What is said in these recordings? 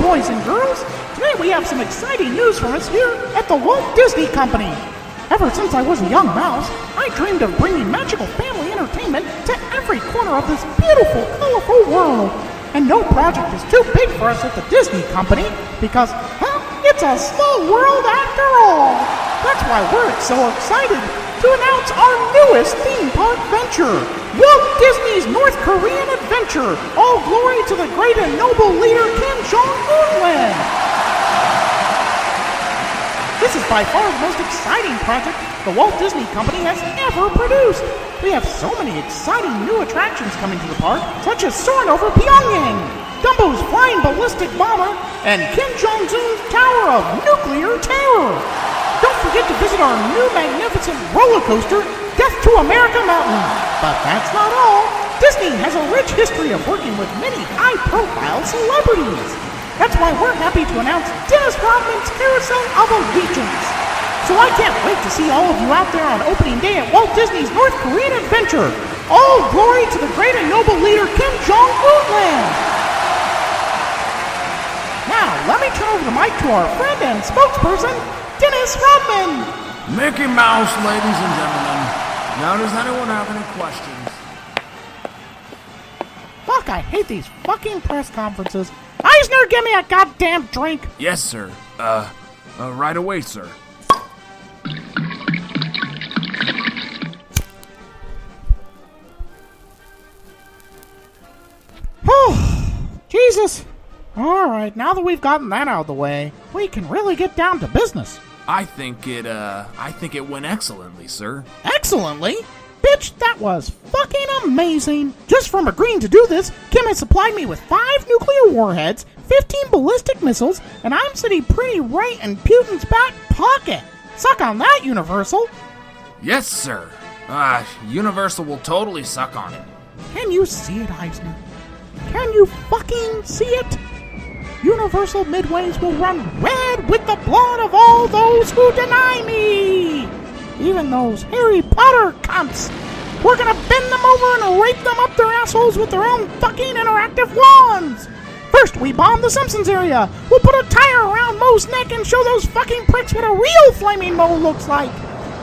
boys and girls. Today we have some exciting news from us here at the Walt Disney Company. Ever since I was a young mouse, I dreamed of bringing magical family entertainment to every corner of this beautiful, colorful world. And no project is too big for us at the Disney Company because, well, it's a small world after all. That's why we're so excited to announce our newest theme park venture, Walt Disney's North Korean Adventure. All glory to the great and noble leader Kim Jong Mickey. This is by far the most exciting project the Walt Disney Company has ever produced. We have so many exciting new attractions coming to the park, such as soaring over Pyongyang, Dumbo's flying ballistic bomber, and Kim Jong-un's Tower of Nuclear Terror. Don't forget to visit our new magnificent roller coaster, Death to America Mountain. But that's not all. Disney has a rich history of working with many high-profile celebrities. That's why we're happy to announce Dennis Rodman's Carousel of Allegiance. So I can't wait to see all of you out there on opening day at Walt Disney's North Korean Adventure. All glory to the great and noble leader Kim Jong-un. Now, let me turn over the mic to our friend and spokesperson, Dennis Rodman. Mickey Mouse, ladies and gentlemen. Now, does anyone have any questions? Fuck, I hate these fucking press conferences. Eisner, give me a goddamn drink. Yes, sir. Right away, sir. Oh, Jesus. All right, now that we've gotten that out of the way, we can really get down to business. I think it went excellently, sir. Excellently? Bitch, that was fucking amazing. Just from agreeing to do this, Kim has supplied me with 5 nuclear warheads, 15 ballistic missiles, and I'm sitting pretty right in Putin's back pocket. Suck on that, Universal. Yes, sir. Universal will totally suck on it. Can you see it, Eisner? Can you fucking see it? Universal Midways will run red with the blood of all those who deny me. Even those Harry Potter cunts. We're gonna bend them over and rape them up their assholes with their own fucking interactive wands. First, we bomb the Simpsons area. We'll put a tire around Moe's neck and show those fucking pricks what a real flaming Moe looks like.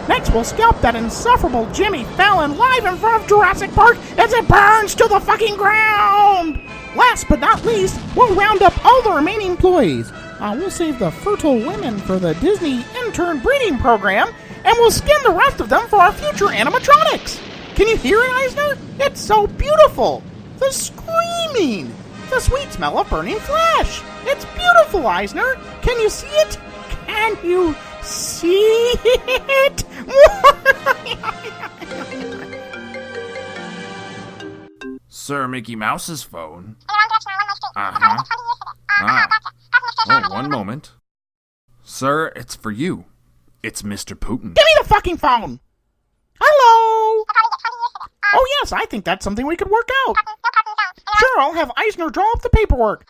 Next, we'll scalp that insufferable Jimmy Fallon live in front of Jurassic Park as it burns to the fucking ground. Last but not least, we'll round up all the remaining employees. We'll save the fertile women for the Disney intern breeding program, and we'll skin the rest of them for our future animatronics. Can you hear it, Eisner? It's so beautiful. The screaming. The sweet smell of burning flesh. It's beautiful, Eisner. Can you see it? Can you see it? Sir Mickey Mouse's phone. Oh, one moment. Sir, it's for you. It's Mr. Putin. Give me the fucking phone! Hello? Oh yes, I think that's something we could work out. Sure, I'll have Eisner draw up the paperwork.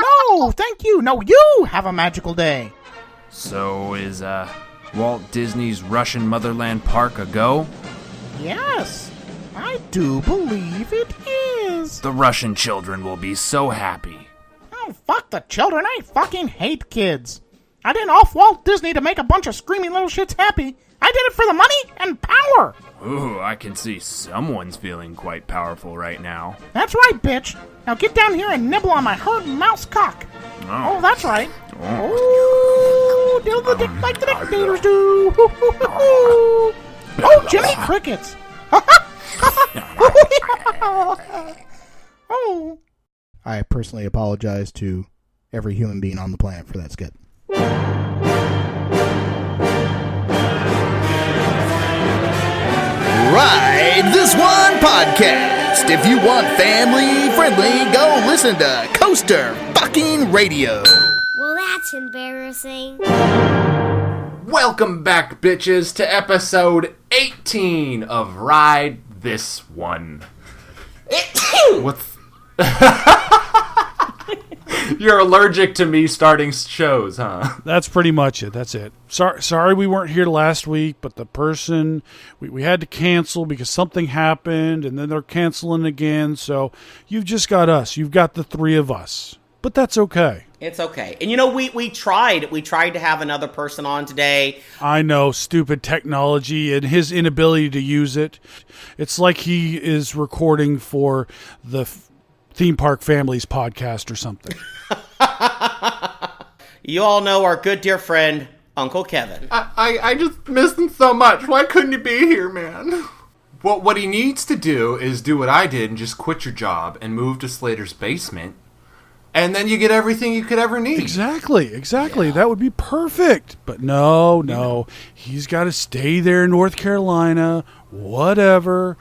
No, thank you. No, you have a magical day. So is, Walt Disney's Russian Motherland Park a go? Yes, I do believe it is. The Russian children will be so happy. Oh, fuck the children. I fucking hate kids. I didn't off Walt Disney to make a bunch of screaming little shits happy. I did it for the money and power. Ooh, I can see someone's feeling quite powerful right now. That's right, bitch. Now get down here and nibble on my hurt mouse cock. Oh, that's right. Oh, diddle the dick like the dictators do. Oh, Jiminy Crickets. Oh. I personally apologize to every human being on the planet for that skit. Ride This One Podcast. If you want family friendly, go listen to Coaster fucking Radio. Well, that's embarrassing. Welcome back, bitches, to episode 18 of Ride This One. What's... You're allergic to me starting shows, huh? That's pretty much it. That's it. Sorry we weren't here last week, but the person, we had to cancel because something happened, and then they're canceling again. So you've just got us. You've got the three of us. but that's okay. It's okay. And we tried to have another person on today. I know, stupid technology and his inability to use it. It's like he is recording for the Theme Park Families podcast or something. You all know our good dear friend, Uncle Kevin. I just miss him so much. Why couldn't he be here, man? Well, what he needs to do is do what I did and just quit your job and move to Slater's basement. And then you get everything you could ever need. Exactly. Yeah. That would be perfect. But no. He's got to stay there in North Carolina, whatever.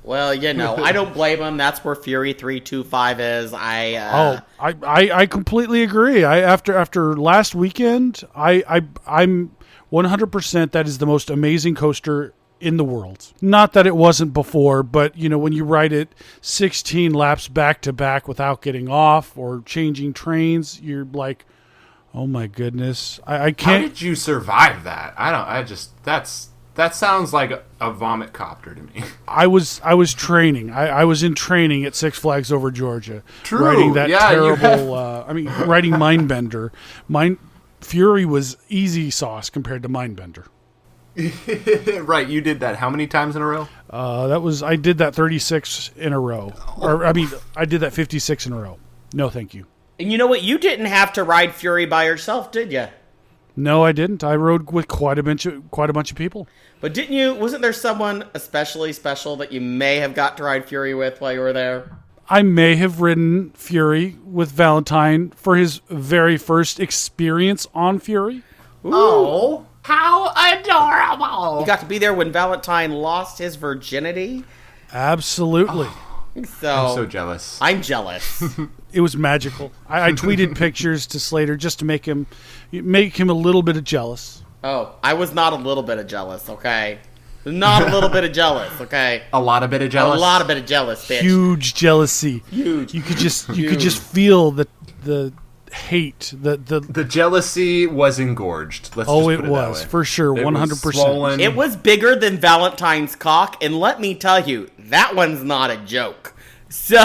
Well, I don't blame him. That's where Fury 325 is. I completely agree. After last weekend, I'm 100% that is the most amazing coaster in the world. Not that it wasn't before, but when you ride it 16 laps back to back without getting off or changing trains, you're like, oh my goodness, I can't. How did you survive that? That sounds like a vomit copter to me. I was training. I was in training at Six Flags over Georgia. True. Riding that terrible, riding Mindbender. Fury was easy sauce compared to Mindbender. Right, you did that how many times in a row? I did that 36 in a row. I did that 56 in a row. No, thank you. And you know what? You didn't have to ride Fury by yourself, did you? No, I didn't. I rode with quite a bunch of people. But didn't you? Wasn't there someone especially special that you may have got to ride Fury with while you were there? I may have ridden Fury with Valentine for his very first experience on Fury. Ooh. Oh, how adorable! You got to be there when Valentine lost his virginity? Absolutely. I'm so jealous. I'm jealous. It was magical. I tweeted pictures to Slater just to make him a little bit of jealous. Oh, I was not a little bit of jealous, okay? Not a little bit of jealous, okay? A lot of bit of jealous? A lot of bit of jealous, bitch. Huge jealousy. Huge. You could just feel the hate. The jealousy was engorged. Let's just put it was that way. For sure, 100%. It was bigger than Valentine's cock, and let me tell you, that one's not a joke. So,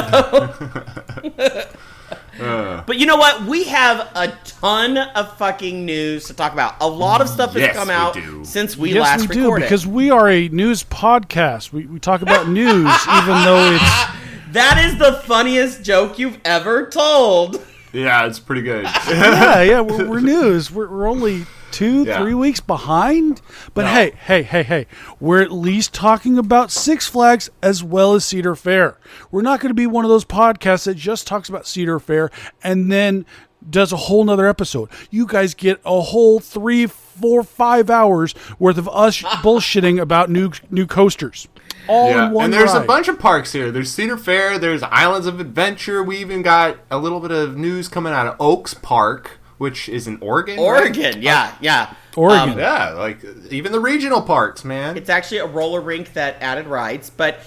but you know what? We have a ton of fucking news to talk about. A lot of stuff has come out since we last recorded. Yes, we do, because we are a news podcast. We talk about news, even though it's... That is the funniest joke you've ever told. Yeah, it's pretty good. yeah, we're news. We're only 3 weeks behind. But hey, we're at least talking about Six Flags as well as Cedar Fair. We're not going to be one of those podcasts that just talks about Cedar Fair and then does a whole nother episode. You guys get a whole 3, 4, 5 hours worth of us bullshitting about new coasters. All in one and there's ride. A bunch of parks here. There's Cedar Fair. There's Islands of Adventure. We even got a little bit of news coming out of Oaks Park, which is in Oregon. Oregon, right? Yeah. Oregon. Like even the regional parks, man. It's actually a roller rink that added rides. But,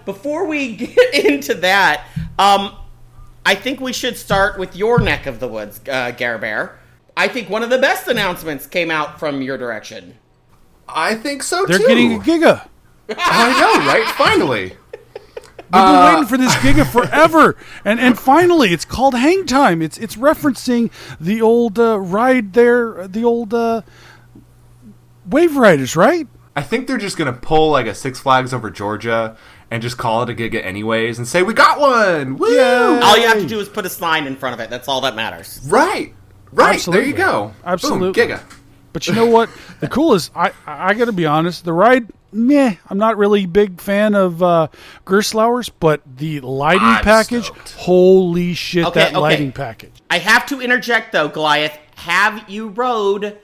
before we get into that, I think we should start with your neck of the woods, Garbear. I think one of the best announcements came out from your direction. I think so, They're too. They're getting a Giga. I know, right? Finally. We've been waiting for this Giga forever, and finally, it's called Hangtime. It's referencing the old ride there, the old Wave Riders, right? I think they're just gonna pull like a Six Flags over Georgia and just call it a Giga anyways, and say we got one. Woo! Yeah. All you have to do is put a sign in front of it. That's all that matters. Right. Absolutely. There you go. Absolutely. Boom, Giga. But you know what? The coolest, I got to be honest, the ride, meh. I'm not really a big fan of Gerstlauer's, but the lighting package, stoked. holy shit, lighting package. I have to interject, though, Goliath. Have you rode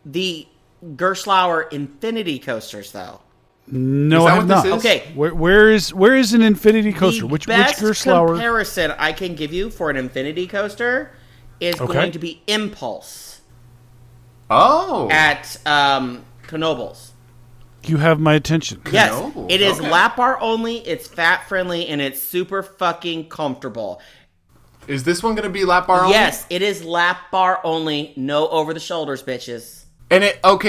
the Gerstlauer Infinity coasters, though? No, I have not. Okay. Where is an Infinity coaster? Which Gerstlauer? The best comparison I can give you for an Infinity coaster is going to be Impulse. Oh. At Knoebels. You have my attention. Yes. It is lap bar only, it's fat friendly, and it's super fucking comfortable. Is this one going to be lap bar only? Yes, it is lap bar only. No over the shoulders, bitches. And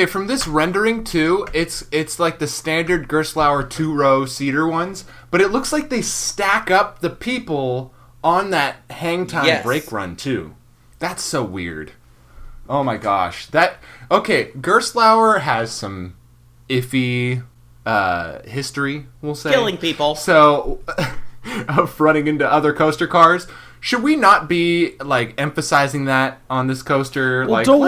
from this rendering too, it's like the standard Gerstlauer 2-row cedar ones, but it looks like they stack up the people on that Hangtime Yes. brake run too. That's so weird. Oh my gosh. Gerstlauer has some iffy history, we'll say. Killing people. So, of running into other coaster cars. Should we not be, like, emphasizing that on this coaster? Well, like, don't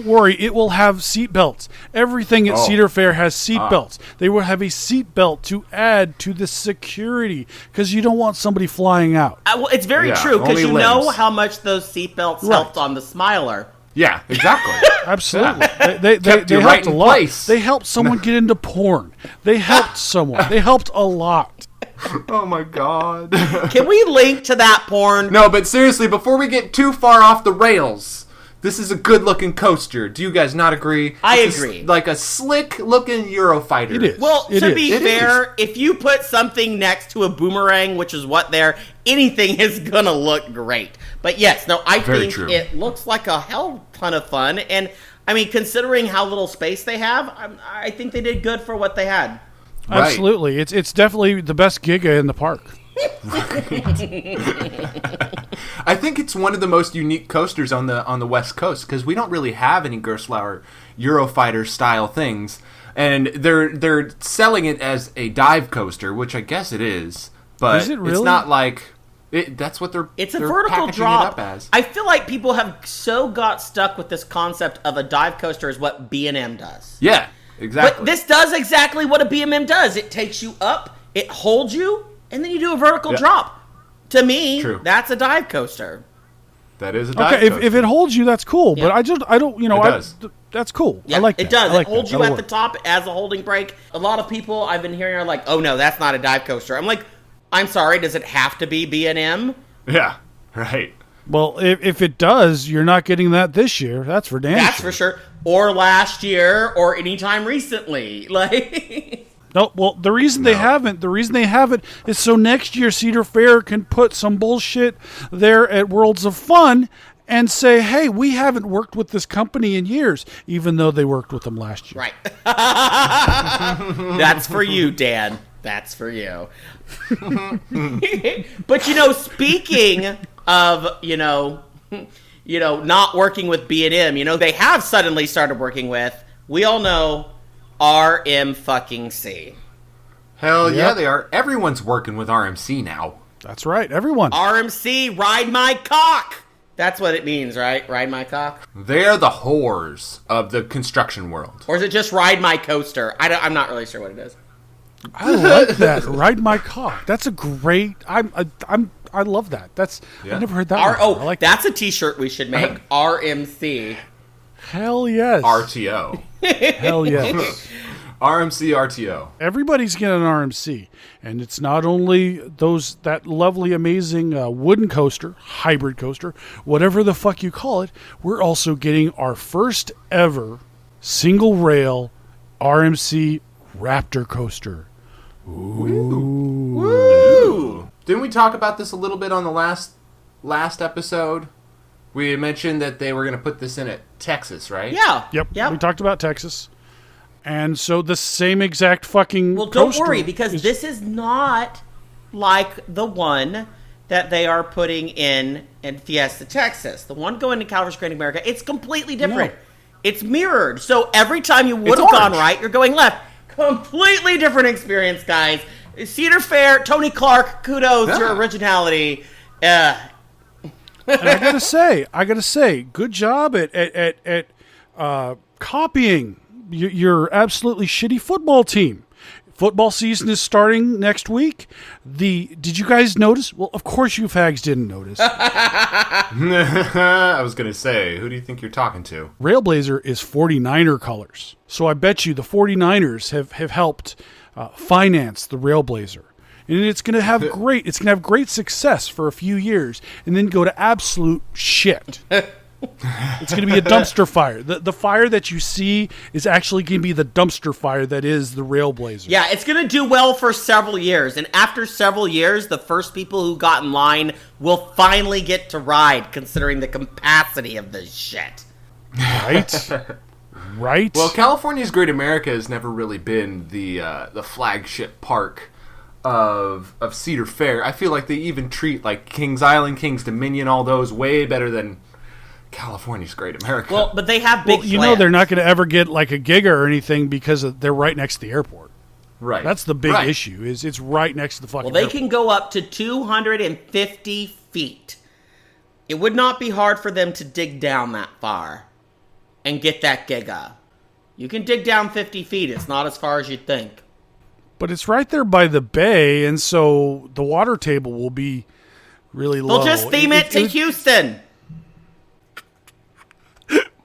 worry. It will have seat belts. Everything at Cedar Fair has seat belts. They will have a seat belt to add to the security because you don't want somebody flying out. Well, it's very true because only you know limbs. how much those seatbelts helped on the Smiler. Yeah, exactly. Absolutely. Yeah. They Kept you helped right a in lot. place. They helped someone get into porn. They helped someone. They helped a lot. Oh my god. Can we link to that porn? No, but seriously, before we get too far off the rails, this is a good-looking coaster. Do you guys not agree? I This is agree. like a slick-looking Eurofighter. It is. Well, It to is. be fair, if you put something next to a boomerang, which is what they're, anything is gonna look great. But yes, no, I Very think true. it looks like a hell ton of fun. And I mean, considering how little space they have, I think they did good for what they had. Right. Absolutely. It's definitely the best Giga in the park. I think it's one of the most unique coasters on the West Coast because we don't really have any Gerstlauer Eurofighter style things, and they're selling it as a dive coaster, which I guess it is, but Is it really? it's not like that's what they're. It's a they're vertical packaging drop. it up as. I feel like people have so got stuck with this concept of a dive coaster is what B&M does. Yeah, exactly. But this does exactly what a B&M does. It takes you up, it holds you, and then you do a vertical drop. To me, True. that's a dive coaster. That is a dive Okay, coaster. if it holds you, that's cool. Yeah. But I don't, It does. that's cool. Yeah, I like that. it does. I like It holds that. you at That'll the work. top as a holding brake. A lot of people I've been hearing are like, "Oh no, that's not a dive coaster." I'm like, "I'm sorry. Does it have to be B&M?" Yeah, right. Well, if it does, you're not getting that this year. That's for damn That's sure. for sure. Or last year, or anytime recently. Like, No, well, the reason they haven't is so next year Cedar Fair can put some bullshit there at Worlds of Fun and say, hey, we haven't worked with this company in years, even though they worked with them last year. right? That's for you, Dan. That's for you. But speaking of not working with B&M, they have suddenly started working with. We all know RMC. Hell yeah, Yep. they are. Everyone's working with RMC now. That's right, everyone. RMC, ride my cock. That's what it means, right? Ride my cock. They're the whores of the construction world. Or is it just ride my coaster? I'm not really sure what it is. I like that. Ride my cock. That's a great. I love that. Yeah. I never heard that. one. I like That's a T-shirt we should make. RMC. Hell yes. RTO. Hell yes. RMC RTO. Everybody's getting an RMC, and it's not only that lovely, amazing wooden coaster, hybrid coaster, whatever the fuck you call it. We're also getting our first ever single rail RMC Raptor coaster. Ooh. Didn't we talk about this a little bit on the last episode? We had mentioned that they were going to put this in at Texas, right? Yeah. Yep. Yep. We talked about Texas. And so the same exact fucking Well, don't coaster worry, because this is not like the one that they are putting in Fiesta, Texas. The one going to Calvary Great America, it's completely different. No. It's mirrored. So every time you would It's have gone orange. right, you're going left. Completely different experience, guys. Cedar Fair, Tony Clark, kudos, Yeah. your originality. And I gotta say, good job at copying your absolutely shitty football team. Football season is starting next week. Did you guys notice? Well, of course you fags didn't notice. I was going to say, who do you think you're talking to? RailBlazer is 49er colors. So I bet you the 49ers have helped finance the RailBlazer. And it's going to have great success for a few years and then go to absolute shit. It's going to be a dumpster fire. The fire that you see is actually going to be the dumpster fire that is the RailBlazer. Yeah, it's going to do well for several years. And after several years, the first people who got in line will finally get to ride, considering the capacity of this shit. Right? Right? Well, California's Great America has never really been the flagship park of Cedar Fair. I feel like they even treat like Kings Island, Kings Dominion, all those way better than California's Great America. Well, but they have big plans. They're not going to ever get like a giga or anything because they're right next to the airport. Right. That's the big issue, is it's right next to the fucking Well, they airport. can go up to 250 feet. It would not be hard for them to dig down that far and get that giga. You can dig down 50 feet. It's not as far as you'd think. But it's right there by the bay, and so the water table will be really low. They'll just theme it to Houston.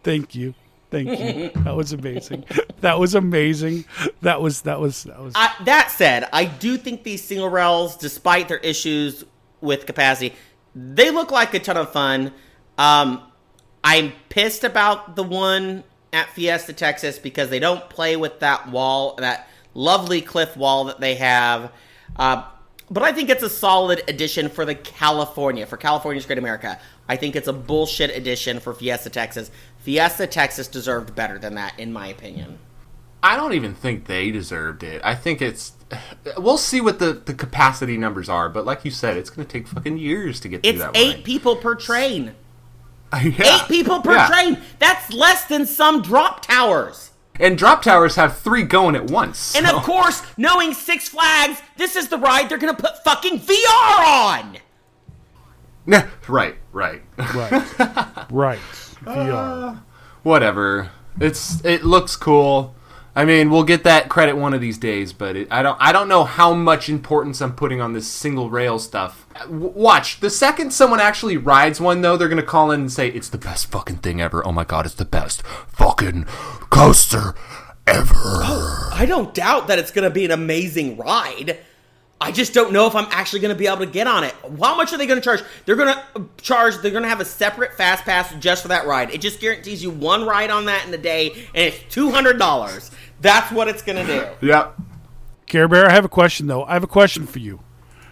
Thank you. That was amazing. That was amazing. That was. That said, I do think these single rails, despite their issues with capacity, they look like a ton of fun. I'm pissed about the one at Fiesta, Texas, because they don't play with that wall, that lovely cliff wall that they have. But I think it's a solid addition for California's Great America. I think it's a bullshit addition for Fiesta, Texas. Fiesta, Texas deserved better than that, in my opinion. I don't even think they deserved it. I think it's... We'll see what the capacity numbers are, but like you said, it's going to take fucking years to get through that line. It's 8 people per train. Yeah. 8 people per train. That's less than some drop towers. And drop towers have 3 going at once. And of course, knowing Six Flags, this is the ride they're going to put fucking VR on. Right. VR. Whatever. It looks cool. I mean, we'll get that credit one of these days, but I don't know how much importance I'm putting on this single rail stuff. Watch, the second someone actually rides one, though, they're going to call in and say, it's the best fucking thing ever. Oh my god, it's the best fucking coaster ever. Oh, I don't doubt that it's going to be an amazing ride. I just don't know if I'm actually going to be able to get on it. How much are they going to charge? They're going to have a separate fast pass just for that ride. It just guarantees you one ride on that in a day, and it's $200. That's what it's going to do. Yep. Garbear, I have a question, though. I have a question for you.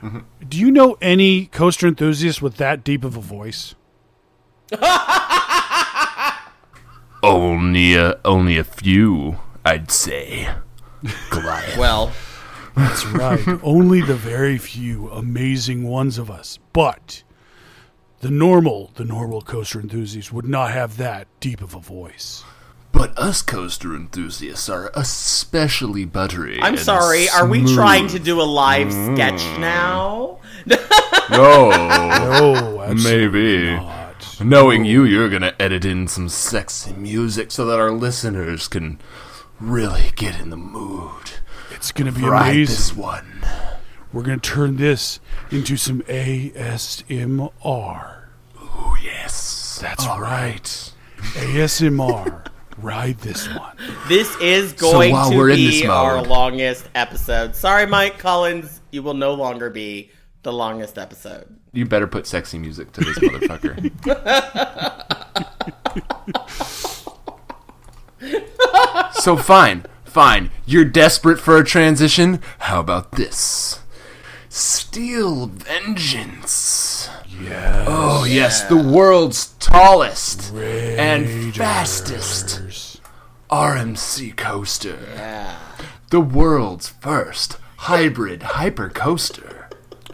Mm-hmm. Do you know any coaster enthusiasts with that deep of a voice? Only a few, I'd say. Goliath. Well... That's right. Only the very few amazing ones of us. But the normal coaster enthusiasts would not have that deep of a voice. But us coaster enthusiasts are especially buttery. I'm sorry, are we trying to do a live sketch now? No, maybe. Not. Knowing you're going to edit in some sexy music so that our listeners can really get in the mood. It's going to be amazing. This one. We're going to turn this into some ASMR. Oh, yes. That's right. ASMR. Ride this one. This is going to be our longest episode. Sorry, Mike Collins. You will no longer be the longest episode. You better put sexy music to this motherfucker. So fine. You're desperate for a transition? How about this? Steel Vengeance. Yes. Oh, yes. The world's tallest and fastest RMC coaster. Yeah. The world's first hybrid hypercoaster.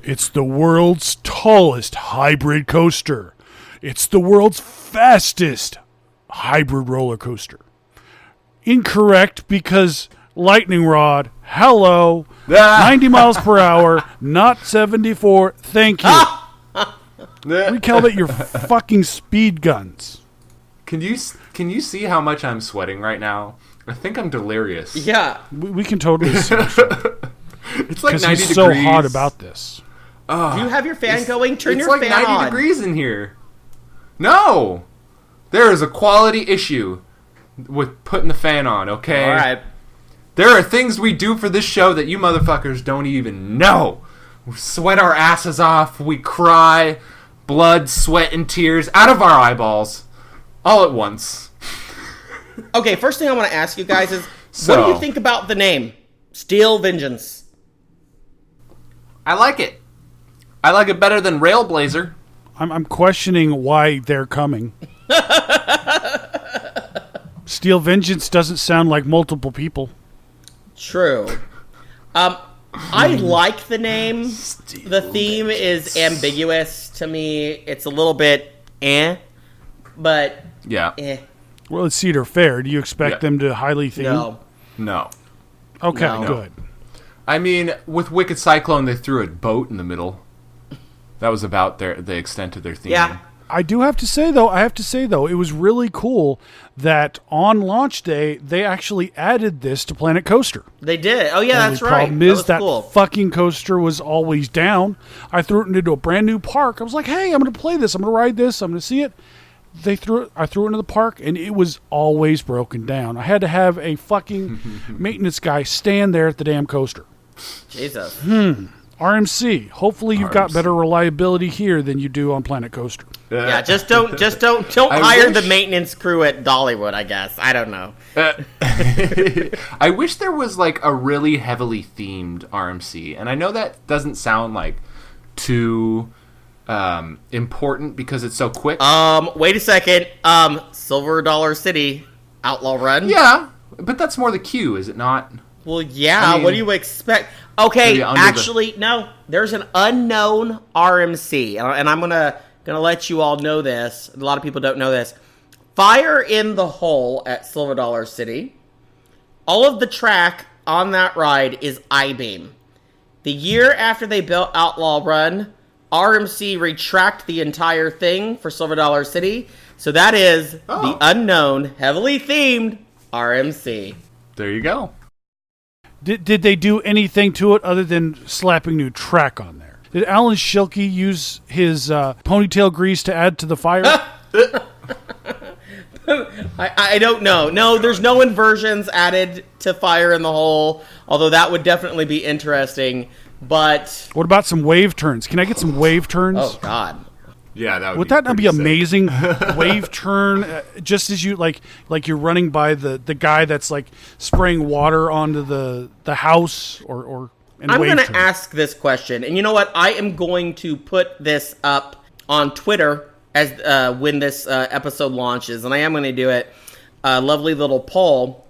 It's the world's tallest hybrid coaster. It's the world's fastest hybrid roller coaster. Incorrect, because lightning rod, hello, 90 miles per hour, not 74, thank you. Recalibrate your fucking speed guns. Can you see how much I'm sweating right now? I think I'm delirious. Yeah. We can totally see it. It's like 90 he's degrees. so hot about this. Do you have your fan going? Turn your fan on. It's like 90 degrees in here. No! There is a quality issue with putting the fan on, okay? Alright. There are things we do for this show that you motherfuckers don't even know. We sweat our asses off, we cry, blood, sweat, and tears out of our eyeballs, all at once. Okay, first thing I want to ask you guys is, what do you think about the name? Steel Vengeance. I like it. I like it better than RailBlazer. I'm questioning why they're coming. Steel Vengeance doesn't sound like multiple people. True. I like the name. The theme is ambiguous to me. It's a little bit but Well, it's Cedar Fair. Do you expect them to highly theme? No. Okay, No. good. I mean, with Wicked Cyclone, they threw a boat in the middle. That was about the extent of their theme. Yeah. I have to say though, it was really cool that on launch day they actually added this to Planet Coaster. They did. Oh yeah, that's The right. problem is that cool. fucking coaster was always down. I threw it into a brand new park. I was like, hey, I'm going to play this. I'm going to ride this. I'm going to see it. I threw it into the park, and it was always broken down. I had to have a fucking maintenance guy stand there at the damn coaster. Jesus. RMC. Hopefully you've got better reliability here than you do on Planet Coaster. Yeah, just don't hire the maintenance crew at Dollywood, I guess. I don't know. I wish there was like a really heavily themed RMC, and I know that doesn't sound like too important because it's so quick. Wait a second. Silver Dollar City Outlaw Run. Yeah, but that's more the queue, is it not? Well, yeah. I mean, what do you expect? Okay, maybe under actually, no. There's an unknown RMC, and I'm gonna let you all know this. A lot of people don't know this. Fire in the Hole at Silver Dollar City. All of the track on that ride is I-beam. The year after they built Outlaw Run, RMC retract the entire thing for Silver Dollar City. So that is the unknown, heavily themed RMC. There you go. Did they do anything to it other than slapping new track on there? Did Alan Schilke use his ponytail grease to add to the fire? I don't know. No, there's no inversions added to Fire in the Hole, although that would definitely be interesting. But What about some wave turns? Can I get some wave turns? oh god, Yeah, Would that not be pretty sick. amazing? Wave turn, just as you like you're running by the guy that's like spraying water onto the house or and I'm wave going to turn. ask this question, and you know what? I am going to put this up on Twitter as when this episode launches, and I am going to do it. A lovely little poll.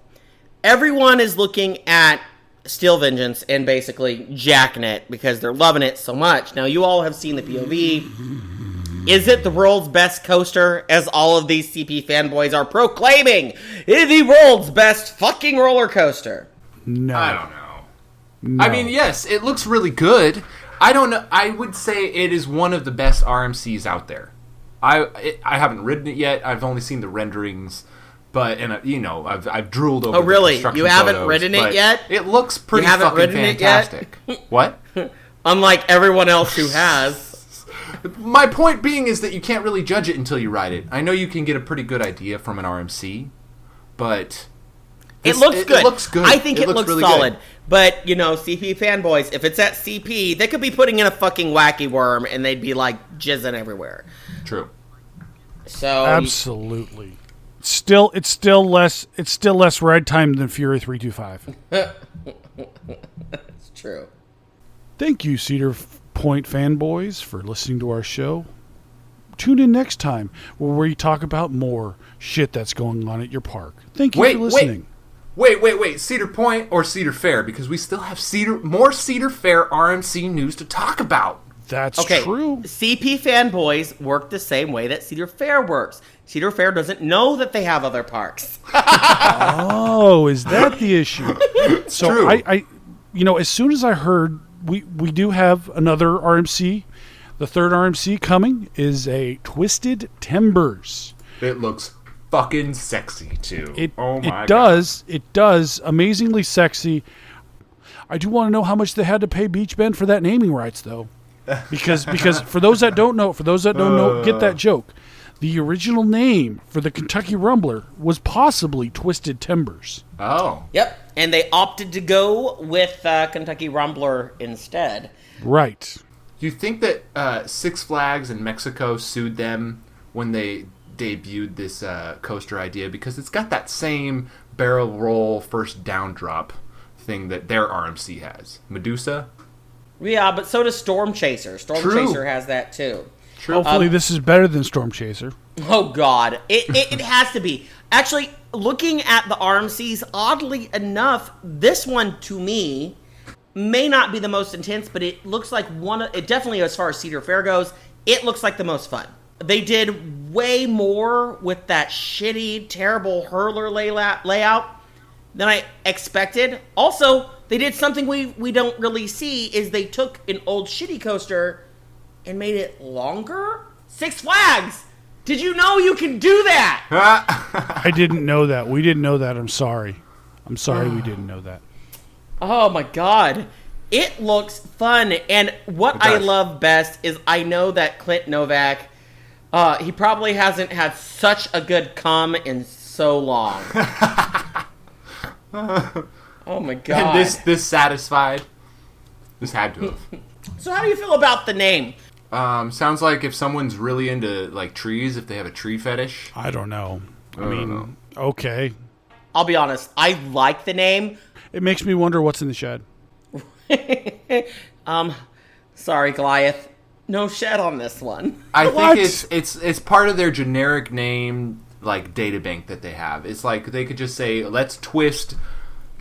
Everyone is looking at Steel Vengeance and basically jacking it because they're loving it so much. Now, you all have seen the POV. Is it the world's best coaster, as all of these CP fanboys are proclaiming? It is the world's best fucking roller coaster. No. I don't know. No. I mean, yes, it looks really good. I don't know. I would say it is one of the best RMCs out there. I haven't ridden it yet. I've only seen the renderings, but I've drooled over. Oh, really? The construction You haven't photos, ridden it but yet? It looks pretty haven't fucking ridden it yet? fantastic. What? Unlike everyone else who has. My point being is that you can't really judge it until you ride it. I know you can get a pretty good idea from an RMC, but It looks good. It looks good. I think it looks really solid. good. But, CP fanboys, if it's at CP, they could be putting in a fucking wacky worm and they'd be like jizzing everywhere. True. So Absolutely. It's still less ride time than Fury 325. it's true. Thank you, Cedar Point fanboys, for listening to our show. Tune in next time where we talk about more shit that's going on at your park. Thank you for listening. Wait. Cedar Point or Cedar Fair? Because we still have more Cedar Fair RMC news to talk about. That's Okay, true. CP fanboys work the same way that Cedar Fair works. Cedar Fair doesn't know that they have other parks. Oh, is that the issue? So true. I as soon as I heard we do have another RMC, the third RMC coming is a Twisted Timbers. It looks fucking sexy too. It God. does amazingly sexy. I do want to know how much they had to pay Beach Bend for that naming rights though. Because for those that don't know, get that joke. The original name for the Kentucky Rumbler was possibly Twisted Timbers. Oh. Yep, and they opted to go with Kentucky Rumbler instead. Right. Do you think that Six Flags in Mexico sued them when they debuted this coaster idea? Because it's got that same barrel roll first down drop thing that their RMC has. Medusa? Yeah, but so does Storm Chaser. Storm True. Chaser has that too. True. Hopefully this is better than Storm Chaser. Oh, God. It has to be. Actually, looking at the RMCs, oddly enough, this one, to me, may not be the most intense, but it looks like it definitely, as far as Cedar Fair goes, it looks like the most fun. They did way more with that shitty, terrible hurler layout than I expected. Also, they did something we don't really see, is they took an old shitty coaster and made it longer? Six Flags! Did you know you can do that? I didn't know that. We didn't know that. I'm sorry. We didn't know that. Oh my god. It looks fun. And what I love best is I know that Clint Novak, he probably hasn't had such a good come in so long. Oh my god. And this satisfied? This had to have. So how do you feel about the name? Sounds like if someone's really into like trees, if they have a tree fetish. I don't know. I mean, okay. I'll be honest. I like the name. It makes me wonder what's in the shed. Sorry, Goliath. No shed on this one. I think it's part of their generic name, like databank that they have. It's like they could just say, let's twist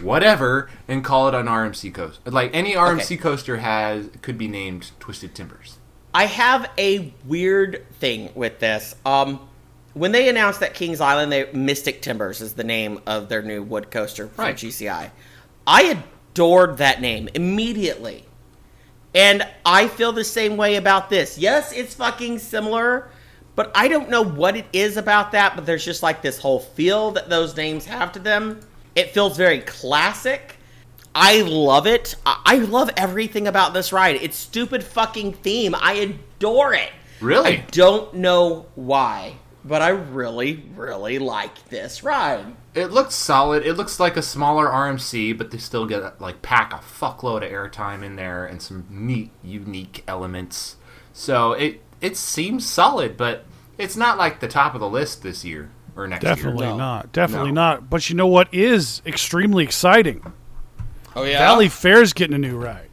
whatever and call it an RMC coaster. Like any RMC coaster could be named Twisted Timbers. I have a weird thing with this. When they announced that Kings Island, Mystic Timbers is the name of their new wood coaster from GCI. I adored that name immediately. And I feel the same way about this. Yes, it's fucking similar, but I don't know what it is about that, but there's just like this whole feel that those names have to them. It feels very classic. I love it. I love everything about this ride. It's stupid fucking theme. I adore it. Really? I don't know why, but I really, really like this ride. It looks solid. It looks like a smaller RMC, but they still get pack a fuckload of airtime in there and some neat, unique elements. So it seems solid, but it's not like the top of the list this year or next year. Definitely not. But you know what is extremely exciting? Oh yeah, Valley Fair's getting a new ride.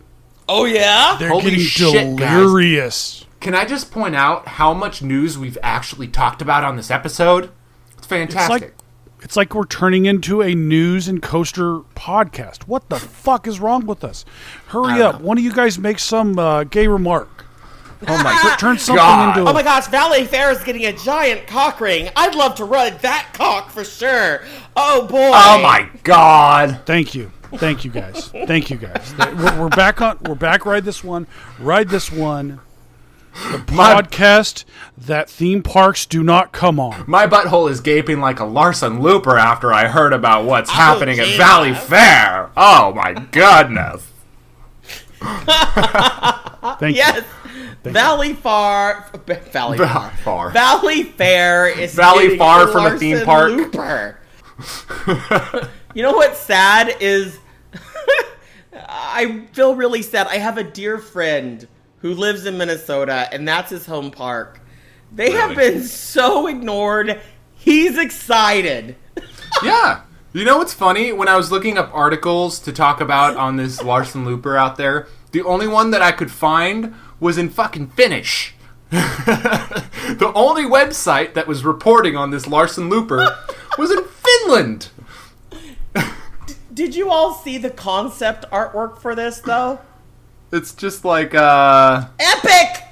Oh yeah, they're Holy getting shit, delirious. Guys. Can I just point out how much news we've actually talked about on this episode? It's fantastic. It's like we're turning into a news and coaster podcast. What the fuck is wrong with us? Hurry up! One of you guys make some gay remark. Oh my Turn something into. Oh my gosh, Valley Fair is getting a giant cock ring. I'd love to ride that cock for sure. Oh boy. Oh my god. Thank you guys. We're back on. We're back. Ride this one. The podcast that theme parks do not come on. My butthole is gaping like a Larson looper after I heard about what's happening at Valley Fair. Oh my goodness. Thank yes. you. Valley Fair is Valley Far from a theme park. Looper. You know what's sad is I feel really sad. I have a dear friend who lives in Minnesota, and that's his home park. They have been so ignored. He's excited. Yeah. You know what's funny? When I was looking up articles to talk about on this Larson Looper out there, the only one that I could find was in fucking Finnish. The only website that was reporting on this Larson Looper was in Finland. Did you all see the concept artwork for this, though? It's just like, Epic!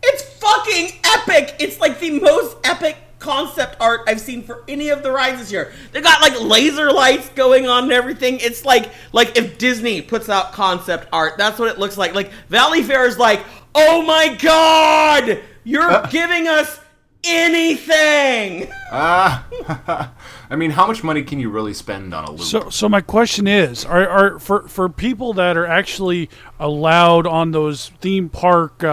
It's fucking epic! It's like the most epic concept art I've seen for any of the rides this year. They got like laser lights going on and everything. It's like if Disney puts out concept art, that's what it looks like. Like Valley Fair is like, oh my god! You're giving us anything! I mean, how much money can you really spend on a loop? So my question is, are for people that are actually allowed on those theme park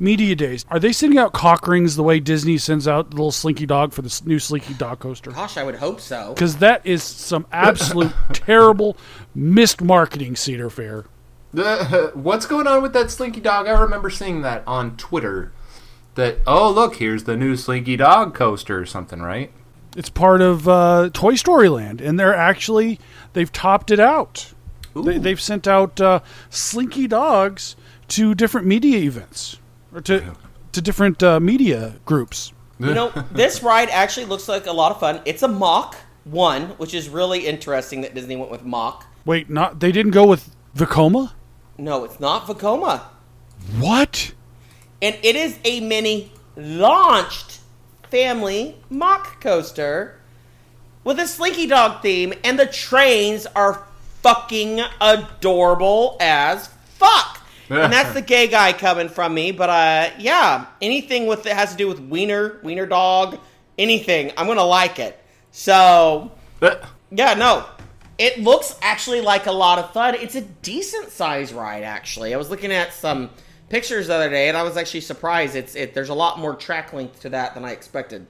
media days, are they sending out cock rings the way Disney sends out the little Slinky Dog for the new Slinky Dog coaster? Gosh, I would hope so. Because that is some absolute terrible missed marketing, Cedar Fair. What's going on with that Slinky Dog? I remember seeing that on Twitter. That, oh, look, here's the new Slinky Dog coaster or something, right? It's part of Toy Story Land, and they've topped it out. They've sent out Slinky Dogs to different media events, or to different media groups. You know, this ride actually looks like a lot of fun. It's a Mach 1, which is really interesting that Disney went with Mach. Wait, they didn't go with Vekoma? No, it's not Vekoma. What? And it is a mini launched family mock coaster with a Slinky Dog theme, and the trains are fucking adorable as fuck. And that's the gay guy coming from me, but yeah, anything that has to do with wiener dog, anything, I'm gonna like it. So, yeah, no, it looks actually like a lot of fun. It's a decent size ride, actually. I was looking at some pictures the other day, and I was actually surprised. There's a lot more track length to that than I expected.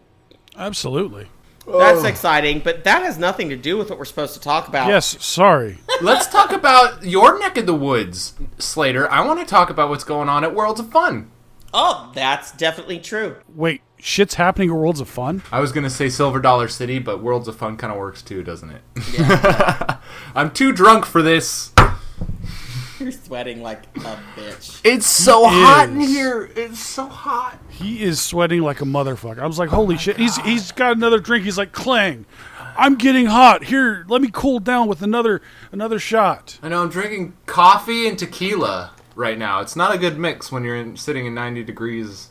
Absolutely. That's exciting, but that has nothing to do with what we're supposed to talk about. Yes, sorry. Let's talk about your neck of the woods, Slater. I want to talk about what's going on at Worlds of Fun. Oh, that's definitely true. Wait, shit's happening at Worlds of Fun? I was going to say Silver Dollar City, but Worlds of Fun kind of works too, doesn't it? Yeah. I'm too drunk for this. You're sweating like a bitch. It's so hot in here. It's so hot. He is sweating like a motherfucker. I was like, holy shit. He's got another drink. He's like, Clang, I'm getting hot. Here, let me cool down with another shot. I know, I'm drinking coffee and tequila right now. It's not a good mix when you're sitting in 90 degrees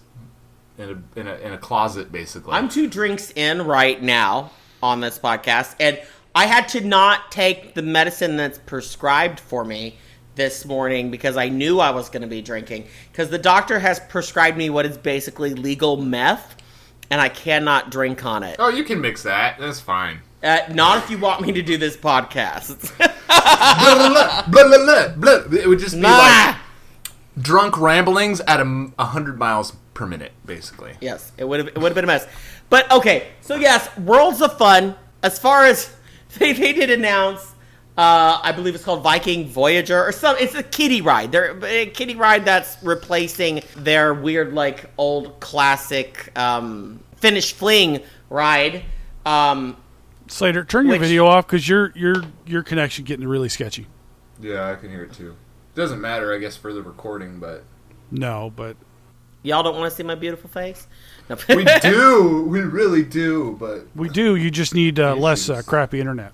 in a closet, basically. I'm 2 drinks in right now on this podcast, and I had to not take the medicine that's prescribed for me this morning because I knew I was going to be drinking, because the doctor has prescribed me what is basically legal meth, and I cannot drink on it. Oh, you can mix that. That's fine. Not if you want me to do this podcast. Blah, blah, blah, blah. It would just be like drunk ramblings at 100 miles per minute, basically. Yes, it would have been a mess. But okay, so yes, Worlds of Fun. As far as they did announce, I believe it's called Viking Voyager or something. It's a kiddie ride. They're a kiddie ride that's replacing their weird, like, old classic Finnish Fling ride. Slater, turn your video off because your connection getting really sketchy. Yeah, I can hear it too. Doesn't matter, I guess, for the recording, but no, but y'all don't want to see my beautiful face. No. We do. We really do, but we do. You just need less crappy internet.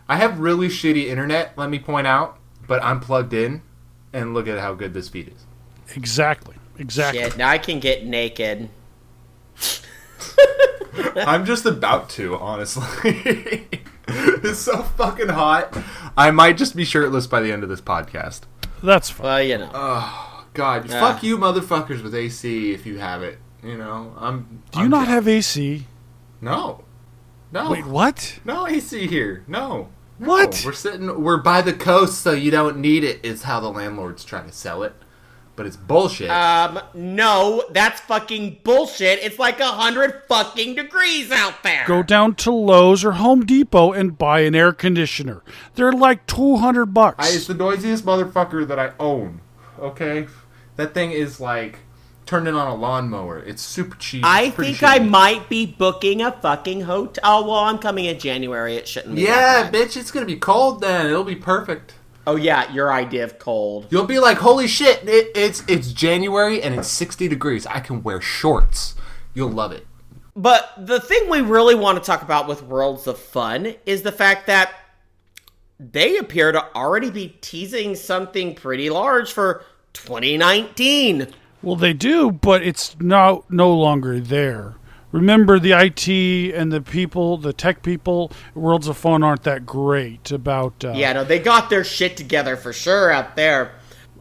I have really shitty internet, let me point out, but I'm plugged in, and look at how good this feed is. Exactly. Shit, now I can get naked. I'm just about to, honestly. It's so fucking hot. I might just be shirtless by the end of this podcast. That's fine. Well, you know. Oh, God. Fuck you motherfuckers with AC if you have it. You know, Do you not have AC? No. Wait, what? No AC here. No. What? We're by the coast, so you don't need it, is how the landlord's trying to sell it. But it's bullshit. No, that's fucking bullshit. It's like 100 fucking degrees out there. Go down to Lowe's or Home Depot and buy an air conditioner. They're like $200. It's the noisiest motherfucker that I own. Okay? That thing is like turning on a lawnmower. It's super cheap. I think I might be booking a fucking hotel. Oh, well, I'm coming in January. It shouldn't be that bad. Bitch, it's going to be cold then. It'll be perfect. Oh, yeah, your idea of cold. You'll be like, holy shit, it's January and it's 60 degrees. I can wear shorts. You'll love it. But the thing we really want to talk about with Worlds of Fun is the fact that they appear to already be teasing something pretty large for 2019. Well, they do, but it's no longer there. Remember, the IT and the tech people, Worlds of Fun aren't that great about... yeah, no, they got their shit together for sure out there.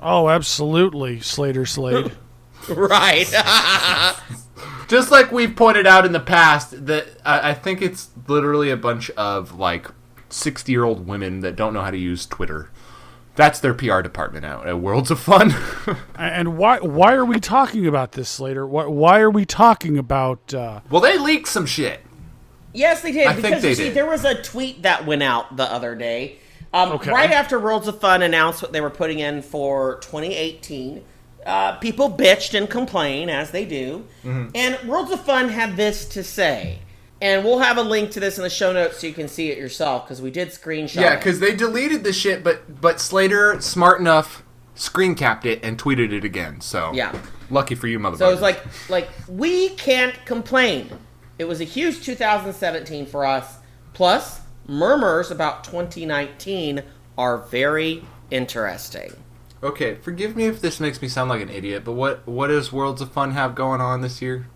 Oh, absolutely, Slater Slade. Right. Just like we've pointed out in the past, that I think it's literally a bunch of, like, 60-year-old women that don't know how to use Twitter. That's their PR department out at Worlds of Fun. And why are we talking about this, Slater? Why are we talking about... Well, they leaked some shit. Yes, they did. I think they did. There was a tweet that went out the other day. Okay. Right after Worlds of Fun announced what they were putting in for 2018, people bitched and complained, as they do. Mm-hmm. And Worlds of Fun had this to say. And we'll have a link to this in the show notes so you can see it yourself, because we did screenshot it. Yeah, because they deleted the shit, but Slater, smart enough, screen capped it and tweeted it again. So yeah, lucky for you, motherfucker. So it was like we can't complain. It was a huge 2017 for us. Plus, murmurs about 2019 are very interesting. Okay, forgive me if this makes me sound like an idiot, but what does Worlds of Fun have going on this year?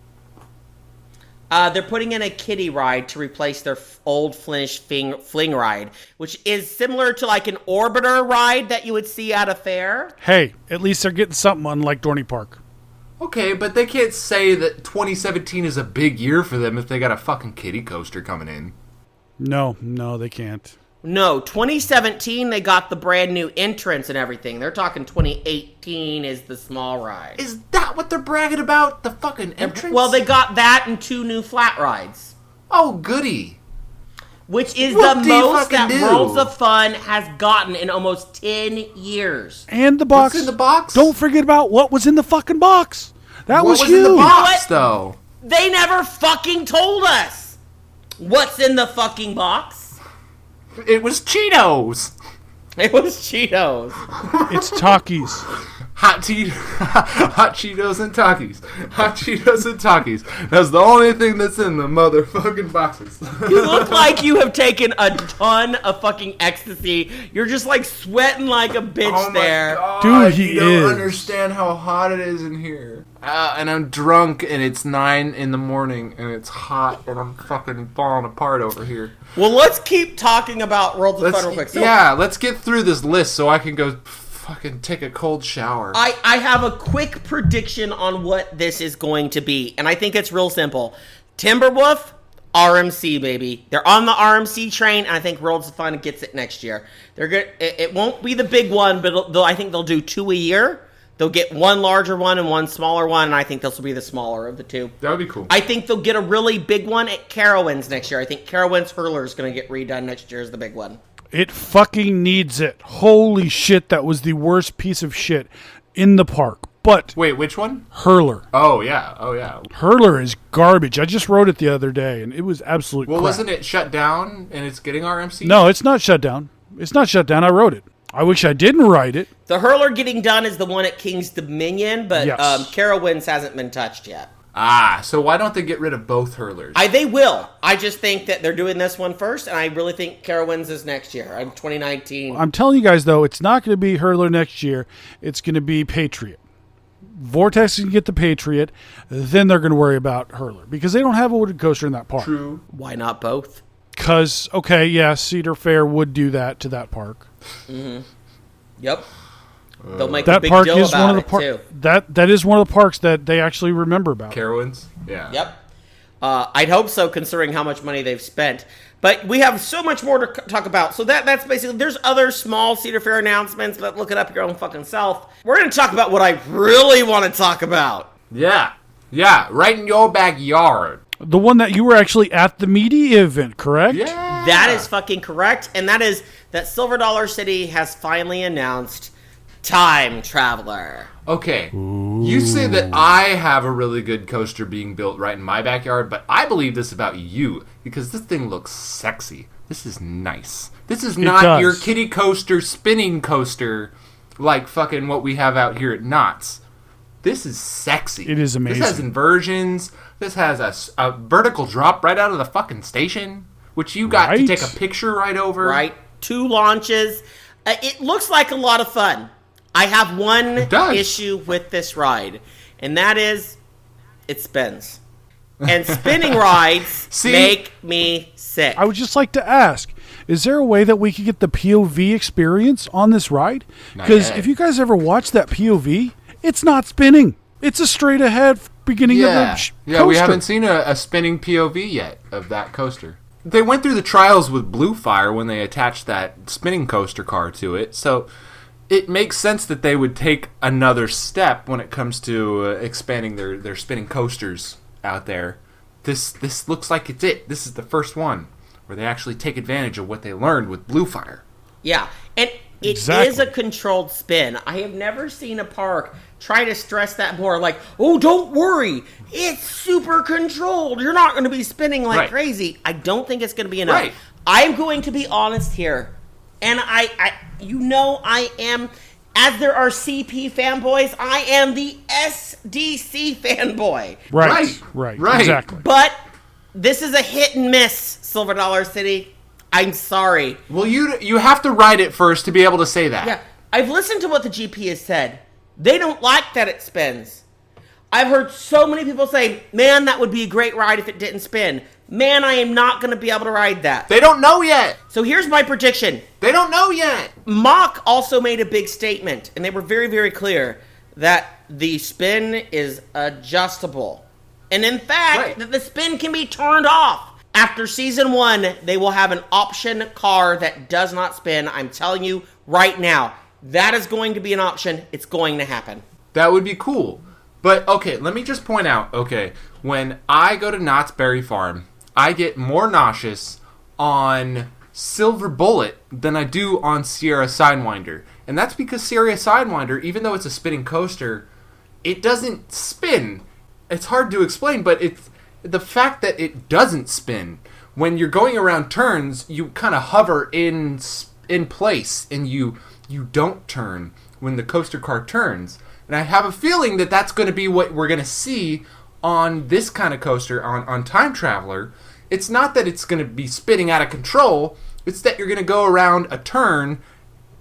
They're putting in a kiddie ride to replace their old Flemish fling ride, which is similar to like an orbiter ride that you would see at a fair. Hey, at least they're getting something unlike Dorney Park. Okay, but they can't say that 2017 is a big year for them if they got a fucking kiddie coaster coming in. No, they can't. No, 2017 they got the brand new entrance and everything. They're talking 2018 is the small ride. Is that what they're bragging about? The fucking entrance? Well, they got that and 2 new flat rides. Oh, goody. Which is What the do you most fucking that do? Worlds of Fun has gotten in almost 10 years. And the box. What's in the box? Don't forget about what was in the fucking box. That What was huge. in the box, What? though? They never fucking told us what's in the fucking box. It was Cheetos. It was Cheetos. It's Takis. Hot Cheetos and Takis. Hot Cheetos and Takis. That's the only thing that's in the motherfucking boxes. You look like you have taken a ton of fucking ecstasy. You're just like sweating like a bitch Oh my there. God, Dude, he you don't is. understand how hot it is in here. And I'm drunk, and it's 9 in the morning, and it's hot, and I'm fucking falling apart over here. Well, let's keep talking about Worlds of Fun real quick. So, Let's get through this list so I can go fucking take a cold shower. I have a quick prediction on what this is going to be, and I think it's real simple. Timberwolf, RMC, baby. They're on the RMC train, and I think Worlds of Fun gets it next year. They're good. It won't be the big one, but I think they'll do 2 a year. They'll get one larger one and one smaller one, and I think this will be the smaller of the 2. That would be cool. I think they'll get a really big one at Carowinds next year. I think Carowinds Hurler is going to get redone next year as the big one. It fucking needs it. Holy shit, that was the worst piece of shit in the park. But Wait, which one? Hurler. Oh, yeah. Hurler is garbage. I just wrote it the other day, and it was absolute Well, crap. wasn't it shut down, and it's getting RMC? No, it's not shut down. It's not shut down. I wrote it. I wish I didn't write it. The Hurler getting done is the one at King's Dominion, but Yes. Carowinds hasn't been touched yet. So why don't they get rid of both hurlers? They will. I just think that they're doing this one first, and I really think Carowinds is next year. 2019. I'm telling you guys, though, it's not going to be Hurler next year. It's going to be Patriot. Vortex can get the Patriot, then they're going to worry about Hurler because they don't have a wooded coaster in that park. True. Why not both? Because, okay, yeah, Cedar Fair would do that to that park. Mm-hmm. Yep. They'll make a That big park deal is about one of the it, too. that is one of the parks that they actually remember about. Carowinds? Yeah. Yep. I'd hope so, considering how much money they've spent. But we have so much more to talk about. So that's basically, there's other small Cedar Fair announcements, but look it up your own fucking self. We're going to talk about what I really want to talk about. Yeah. Yeah, right in your backyard. The one that you were actually at the media event, correct? Yeah. That is fucking correct. And that is that Silver Dollar City has finally announced Time Traveler. Okay, you say that I have a really good coaster being built right in my backyard, but I believe this about you, because this thing looks sexy. This is nice. This is not does. your kiddie coaster spinning coaster like fucking what we have out here at Knott's. This is sexy. It is amazing. This has inversions. This has a vertical drop right out of the fucking station, which you got to Right. take a picture right over. Right? 2 launches. It looks like a lot of fun. I have one It does. issue with this ride, and that is it spins. And spinning rides See? make me sick. I would just like to ask, is there a way that we could get the POV experience on this ride? Not Because yet. if you guys ever watch that POV, it's not spinning. It's a straight ahead beginning of the coaster. Yeah, we haven't seen a spinning POV yet of that coaster. They went through the trials with Blue Fire when they attached that spinning coaster car to it, so it makes sense that they would take another step when it comes to expanding their spinning coasters out there. This looks like it's it. This is the first one where they actually take advantage of what they learned with Blue Fire. Yeah, and it Exactly. is a controlled spin. I have never seen a park try to stress that more. Like, oh, don't worry, it's super controlled. You're not going to be spinning like Right. crazy. I don't think it's going to be enough. Right. I'm going to be honest here, and I am. As there are CP fanboys, I am the SDC fanboy. Right, Right. exactly. But this is a hit and miss, Silver Dollar City. I'm sorry. Well, you have to ride it first to be able to say that. Yeah, I've listened to what the GP has said. They don't like that it spins. I've heard so many people say, man, that would be a great ride if it didn't spin. Man, I am not going to be able to ride that. They don't know yet. So here's my prediction. They don't know yet. Mach also made a big statement, and they were very, very clear that the spin is adjustable. And in fact, that the spin can be turned off. After season 1, they will have an option car that does not spin. I'm telling you right now, that is going to be an option. It's going to happen. That would be cool. But, okay, let me just point out, okay, when I go to Knott's Berry Farm, I get more nauseous on Silver Bullet than I do on Sierra Sidewinder. And that's because Sierra Sidewinder, even though it's a spinning coaster, it doesn't spin. It's hard to explain, but it's the fact that it doesn't spin. When you're going around turns, you kind of hover in place, and you don't turn when the coaster car turns. And I have a feeling that that's going to be what we're going to see on this kind of coaster, on Time Traveler. It's not that it's going to be spinning out of control. It's that you're going to go around a turn,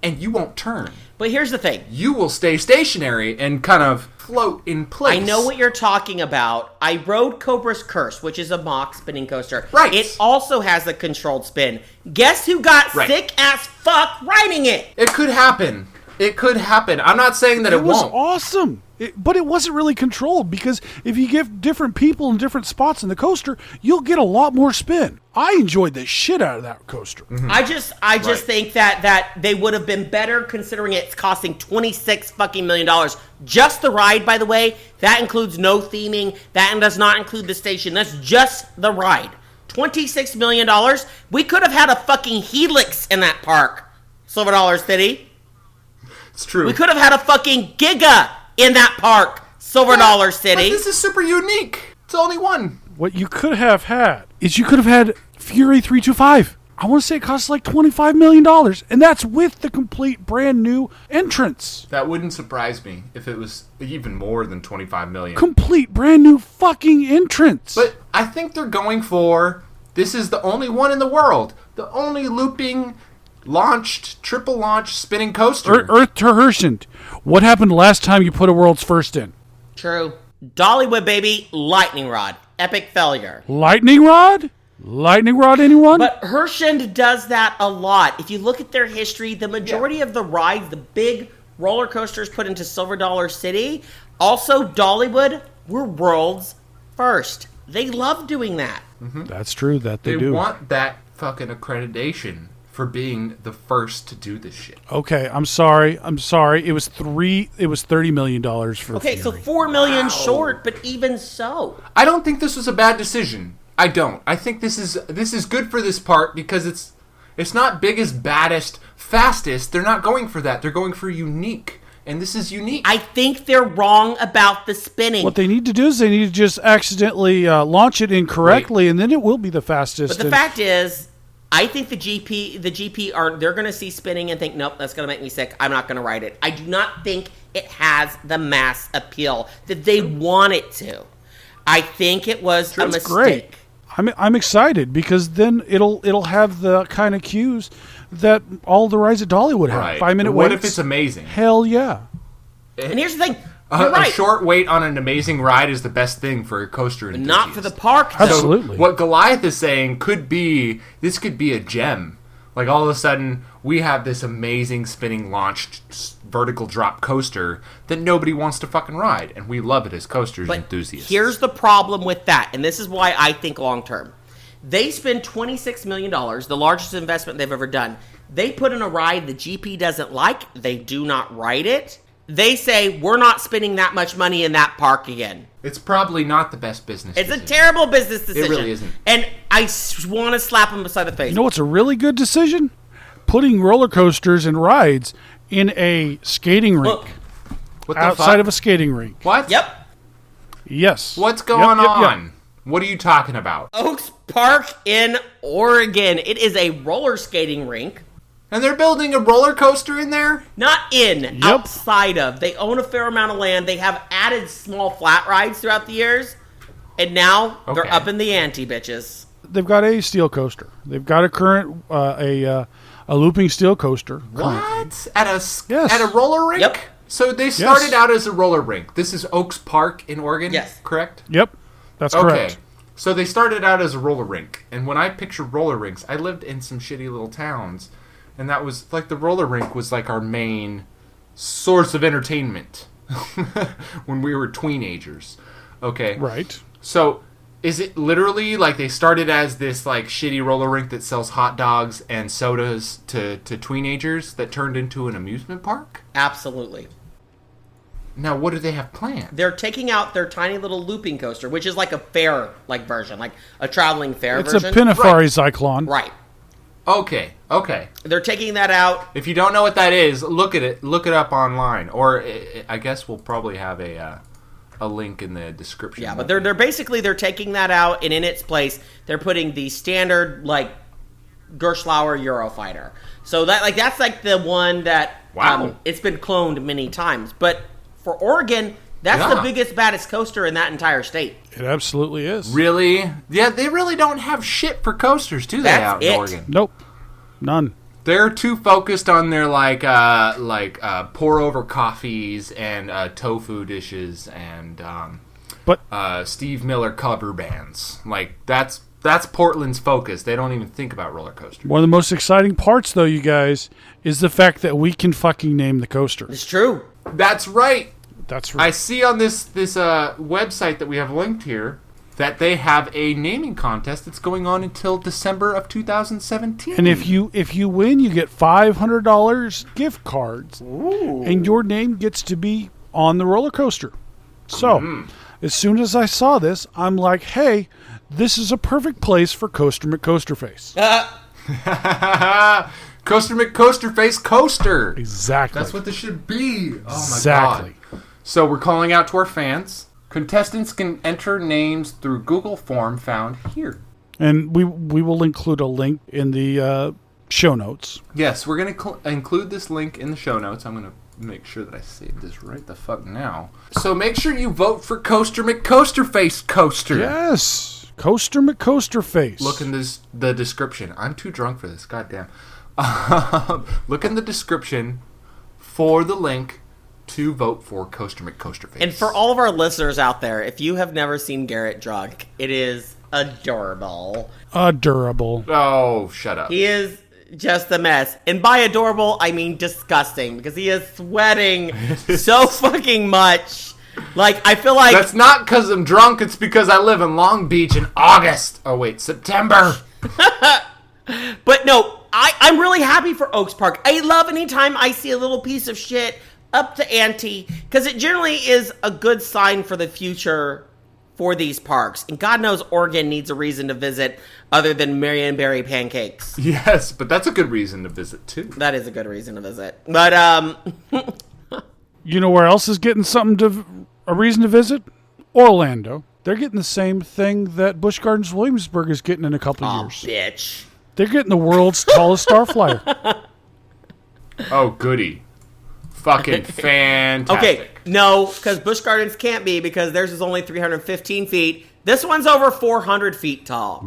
and you won't turn. But here's the thing. You will stay stationary and kind of float in place. I know what you're talking about. I rode Cobra's Curse, which is a Mach spinning coaster. Right. It also has a controlled spin. Guess who got sick as fuck riding it? It could happen. It could happen. I'm not saying that it won't. It was awesome. But it wasn't really controlled, because if you give different people in different spots in the coaster, you'll get a lot more spin. I enjoyed the shit out of that coaster. Mm-hmm. I just think that they would have been better, considering it's costing $26 million. Just the ride, by the way, that includes no theming. That does not include the station. That's just the ride. $26 million. We could have had a fucking Helix in that park, Silver Dollar City. It's true. We could have had a fucking Giga in that park, Silver Dollar City. But this is super unique. It's only one. What you could have had is you could have had Fury 325. I want to say it costs like $25 million, and that's with the complete brand new entrance. That wouldn't surprise me if it was even more than $25 million. Complete brand new fucking entrance. But I think they're going for, this is the only one in the world. The only looping, launched, triple launch spinning coaster. Earth to Hershend. What happened last time you put a world's first in? True. Dollywood, baby. Lightning Rod. Epic failure. Lightning Rod? Lightning Rod, anyone? But Hershend does that a lot. If you look at their history, the majority of the rides, the big roller coasters put into Silver Dollar City, also Dollywood, were world's first. They love doing that. Mm-hmm. That's true, that they do. They want that fucking accreditation for being the first to do this shit. Okay, I'm sorry. It was $30 million for Okay, Fury. so $4 million short, but even so. I don't think this was a bad decision. I don't. I think this is good for this part, because it's not biggest, baddest, fastest. They're not going for that. They're going for unique. And this is unique. I think they're wrong about the spinning. What they need to do is they need to just accidentally launch it incorrectly, and then it will be the fastest. But the fact is, I think the GP they're going to see spinning and think, nope, that's going to make me sick. I'm not going to ride it. I do not think it has the mass appeal that they want it to. I think it was a mistake. Great. I'm excited, because then it'll have the kind of cues that all the rides at Dollywood have. Right. 5-minute waits. What if it's amazing? Hell yeah. And here's the thing. You're right. A short wait on an amazing ride is the best thing for a coaster enthusiast. Not for the park, though. Absolutely. So what Goliath is saying could be a gem. Like, all of a sudden, we have this amazing spinning launched vertical drop coaster that nobody wants to fucking ride, and we love it as coasters enthusiasts. Here's the problem with that, and this is why I think long term. They spend $26 million, the largest investment they've ever done. They put in a ride the GP doesn't like. They do not ride it. They say, we're not spending that much money in that park again. It's probably not the best business It's decision. a terrible business decision. It really isn't. And I want to slap him beside the face. You know what's a really good decision? Putting roller coasters and rides in a skating rink. Look, What the Outside fuck? of a skating rink. What? Yep. Yes. What's going Yep. on? What are you talking about? Oaks Park in Oregon. It is a roller skating rink. And they're building a roller coaster in there? Not in, outside of. They own a fair amount of land. They have added small flat rides throughout the years. And now they're Okay. up in the ante, bitches. They've got a steel coaster. They've got a current a A looping steel coaster. What? At a Yes. at a roller rink? Yep. So they started out as a roller rink. This is Oaks Park in Oregon, Yes. correct? Yep, that's correct. So they started out as a roller rink. And when I picture roller rinks, I lived in some shitty little towns. And that was, like, the roller rink was, like, our main source of entertainment when we were teenagers. Okay? Right. So, is it literally, like, they started as this, like, shitty roller rink that sells hot dogs and sodas to teenagers that turned into an amusement park? Absolutely. Now, what do they have planned? They're taking out their tiny little looping coaster, which is like a fair-like version, like a traveling fair It's version. a Pinafari Cyclone. Right. Okay. They're taking that out. If you don't know what that is, look it up online. Or I guess we'll probably have a link in the description. Yeah, but they're basically taking that out, and in its place, they're putting the standard, like, Gerstlauer Eurofighter. So that's like the one that it's been cloned many times. But for Oregon, that's the biggest, baddest coaster in that entire state. It absolutely is. Really? Yeah, they really don't have shit for coasters, do they, That's out in it. Oregon? Nope. None. They're too focused on their pour over coffees and tofu dishes and Steve Miller cover bands. Like that's Portland's focus. They don't even think about roller coasters. One of the most exciting parts, though, you guys, is the fact that we can fucking name the coaster. It's true. That's right. That's right. I see on this website that we have linked here that they have a naming contest that's going on until December of 2017. And if you win, you get $500 gift cards, and your name gets to be on the roller coaster. So, as soon as I saw this, I'm like, hey, this is a perfect place for Coaster McCoasterface. Coaster McCoasterface coaster. Exactly. That's what this should be. Oh my Exactly. god. So we're calling out to our fans. Contestants can enter names through Google form found here. And we will include a link in the show notes. Yes, we're going to include this link in the show notes. I'm going to make sure that I save this right the fuck now. So make sure you vote for Coaster McCoasterface coaster. Yes. Coaster McCoasterface. Look in the description. I'm too drunk for this. Goddamn. Look in the description for the link to vote for Coaster McCoasterface. And for all of our listeners out there, if you have never seen Garrett drunk, it is adorable. Adorable. Oh, shut up. He is just a mess. And by adorable, I mean disgusting, because he is sweating so fucking much. Like, I feel like... That's not because I'm drunk, it's because I live in Long Beach in August. Oh, wait, September. But no, I'm really happy for Oaks Park. I love anytime I see a little piece of shit up the ante, because it generally is a good sign for the future for these parks. And God knows Oregon needs a reason to visit other than Marionberry pancakes. Yes, but that's a good reason to visit, too. That is a good reason to visit. But, You know where else is getting a reason to visit? Orlando. They're getting the same thing that Busch Gardens Williamsburg is getting in a couple years. bitch. They're getting the world's tallest star flyer. Oh, goody. Fucking fantastic. Okay, no, because Busch Gardens can't be, because theirs is only 315 feet. This one's over 400 feet tall.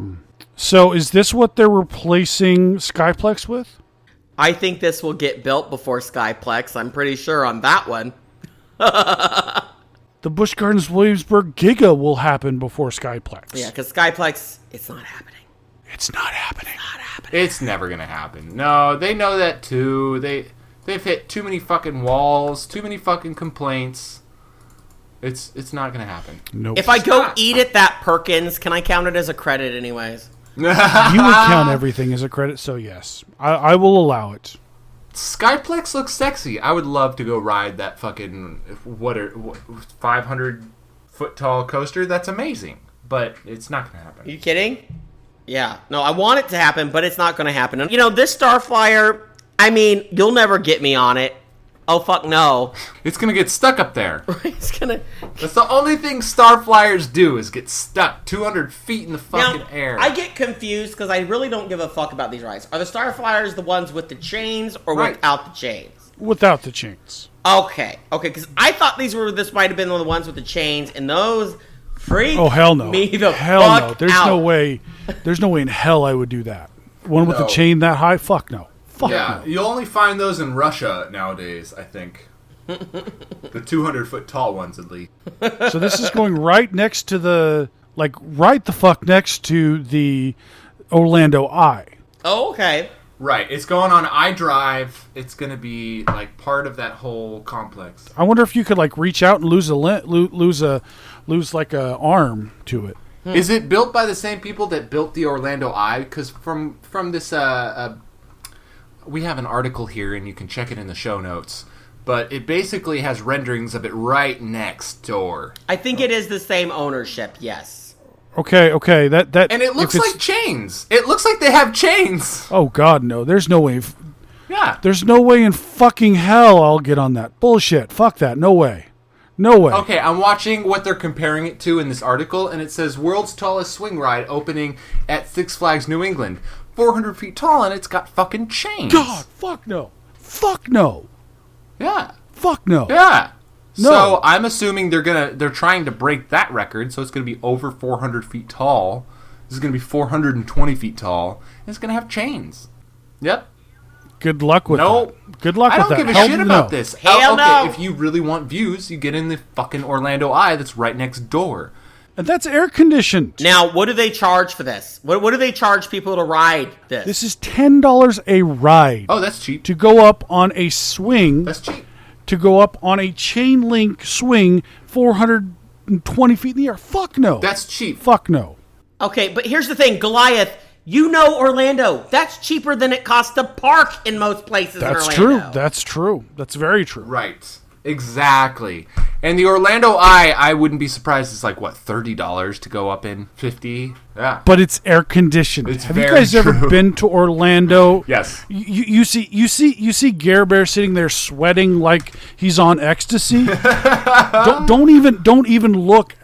So is this what they're replacing Skyplex with? I think this will get built before Skyplex. I'm pretty sure on that one. The Busch Gardens Williamsburg Giga will happen before Skyplex. Yeah, because Skyplex, it's not happening. It's not happening. It's never going to happen. No, they know that, too. They've hit too many fucking walls, too many fucking complaints. It's not going to happen. Nope. If I go eat at that Perkins, can I count it as a credit anyways? You would count everything as a credit, so yes. I will allow it. Skyplex looks sexy. I would love to go ride that fucking 500 foot tall coaster. That's amazing, but it's not going to happen. Are you kidding? Yeah. No, I want it to happen, but it's not going to happen. And, you know, this Starflyer, I mean, you'll never get me on it. Oh, fuck no. It's going to get stuck up there. It's going to... That's the only thing Star Flyers do is get stuck 200 feet in the fucking air. I get confused because I really don't give a fuck about these rides. Are the Starflyers the ones with the chains or Right. without the chains? Without the chains. Okay, because I thought this might have been the ones with the chains, and those freak Oh, hell no. me the hell fuck no. There's out. no way. There's no way in hell I would do that. One with the chain that high? Fuck no. Fuck Yeah, no. you only find those in Russia nowadays, I think. The 200-foot tall ones, at least. So this is going right next to the, like, right the fuck next to the Orlando Eye. Oh, okay. Right, it's going on iDrive. It's going to be, like, part of that whole complex. I wonder if you could, like, reach out and lose like a arm to it. Is it built by the same people that built the Orlando Eye? Because from this, we have an article here, and you can check it in the show notes. But it basically has renderings of it right next door. I think it is the same ownership, yes. Okay, that And it looks like chains. It looks like they have chains. Oh God, no! There's no way. Yeah. There's no way in fucking hell I'll get on that bullshit. Fuck that. No way. No way. Okay, I'm watching what they're comparing it to in this article, and it says world's tallest swing ride opening at Six Flags New England. 400 feet tall, and it's got fucking chains. God, fuck no. Fuck no. Yeah. Fuck no. Yeah. No. So I'm assuming they're trying to break that record, so it's going to be over 400 feet tall. This is going to be 420 feet tall, and it's going to have chains. Yep. Good luck with Nope. that. Good luck I with don't that. give a Hell shit no. about this. Hell no. If you really want views, you get in the fucking Orlando Eye that's right next door. And that's air conditioned. Now, what do they charge for this? What do they charge people to ride this? This is $10 a ride. Oh, that's cheap. To go up on a swing. That's cheap. To go up on a chain link swing 420 feet in the air. Fuck no. That's cheap. Fuck no. Okay, but here's the thing, Goliath, you know Orlando. That's cheaper than it costs to park in most places That's in true. Orlando. That's true. That's very true. Right. Exactly. And the Orlando Eye, I wouldn't be surprised. It's like, what, $30 to go up in? 50? Yeah. But it's air conditioned. It's Have you very guys ever true. been to Orlando? Yes. You see Garbear sitting there sweating like he's on ecstasy. don't even look.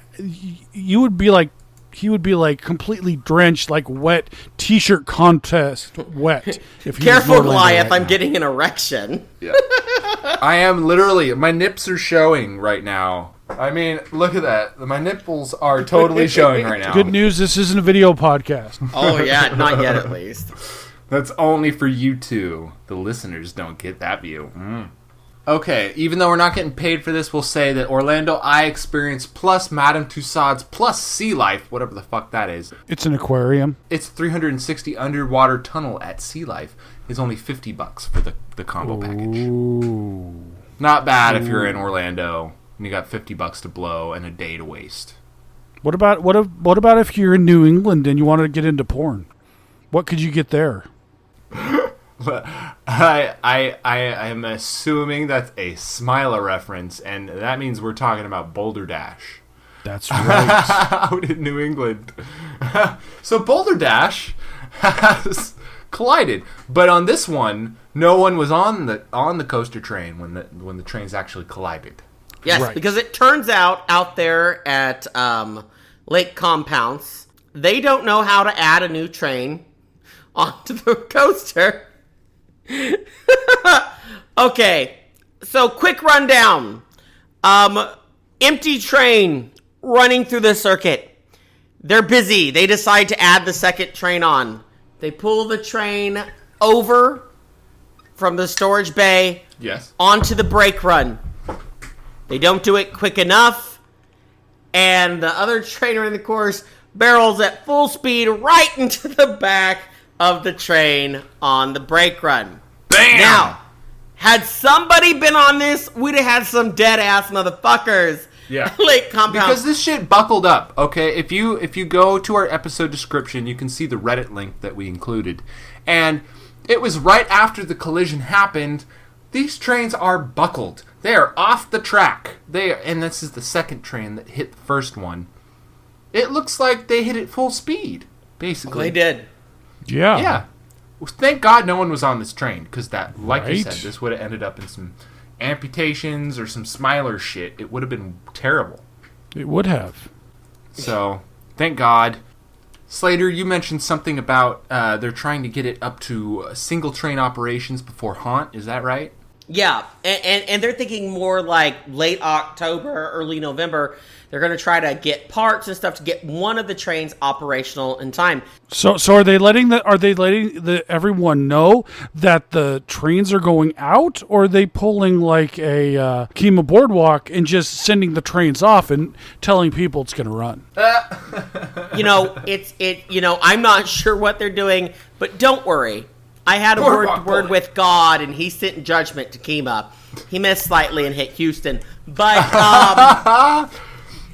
You would be like, he would be like completely drenched, like wet t-shirt contest wet. If he was Careful, in Orlando Goliath, right I'm now. getting an erection. Yeah. I am literally, my nips are showing right now. I mean, look at that. My nipples are totally showing right now. Good news, this isn't a video podcast. Oh, yeah, not yet at least. That's only for you two. The listeners don't get that view. Okay, even though we're not getting paid for this, we'll say that Orlando Eye Experience plus Madame Tussauds plus Sea Life, whatever the fuck that is. It's an aquarium. It's 360 underwater tunnel at Sea Life. Is only $50 for the combo package. Ooh. Not bad if you're in Orlando and you got $50 to blow and a day to waste. What about if you're in New England and you wanted to get into porn? What could you get there? I am assuming that's a Smiler reference, and that means we're talking about Boulder Dash. That's right. Out in New England. So Boulder Dash has collided, but on this one, no one was on the coaster train when the trains actually collided. Yes, Right. because it turns out there at Lake Compounce, they don't know how to add a new train onto the coaster. Okay, so quick rundown. Empty train running through the circuit. They're busy. They decide to add the second train on. They pull the train over from the storage bay Yes. onto the brake run. They don't do it quick enough, and the other trainer in the course barrels at full speed right into the back of the train on the brake run. Bam! Now, had somebody been on this, we'd have had some dead-ass motherfuckers. Yeah. Lake Compound. Because this shit buckled up, okay? If you go to our episode description, you can see the Reddit link that we included. And it was right after the collision happened. These trains are buckled. They are off the track. And this is the second train that hit the first one. It looks like they hit it full speed, basically. They did. Yeah. Yeah. Well, thank God no one was on this train, because that, like you Right. said, this would have ended up in some amputations or some Smiler shit. It would have been terrible. It would have. So, thank God. Slater, you mentioned something about they're trying to get it up to single train operations before Haunt. Is that right? Yeah, and they're thinking more like late October, early November. They're going to try to get parts and stuff to get one of the trains operational in time. So are they letting everyone know that the trains are going out, or are they pulling like a Kima Boardwalk and just sending the trains off and telling people it's going to run? I'm not sure what they're doing, but don't worry. I had a word with God, and he sent judgment to Kima. He missed slightly and hit Houston, but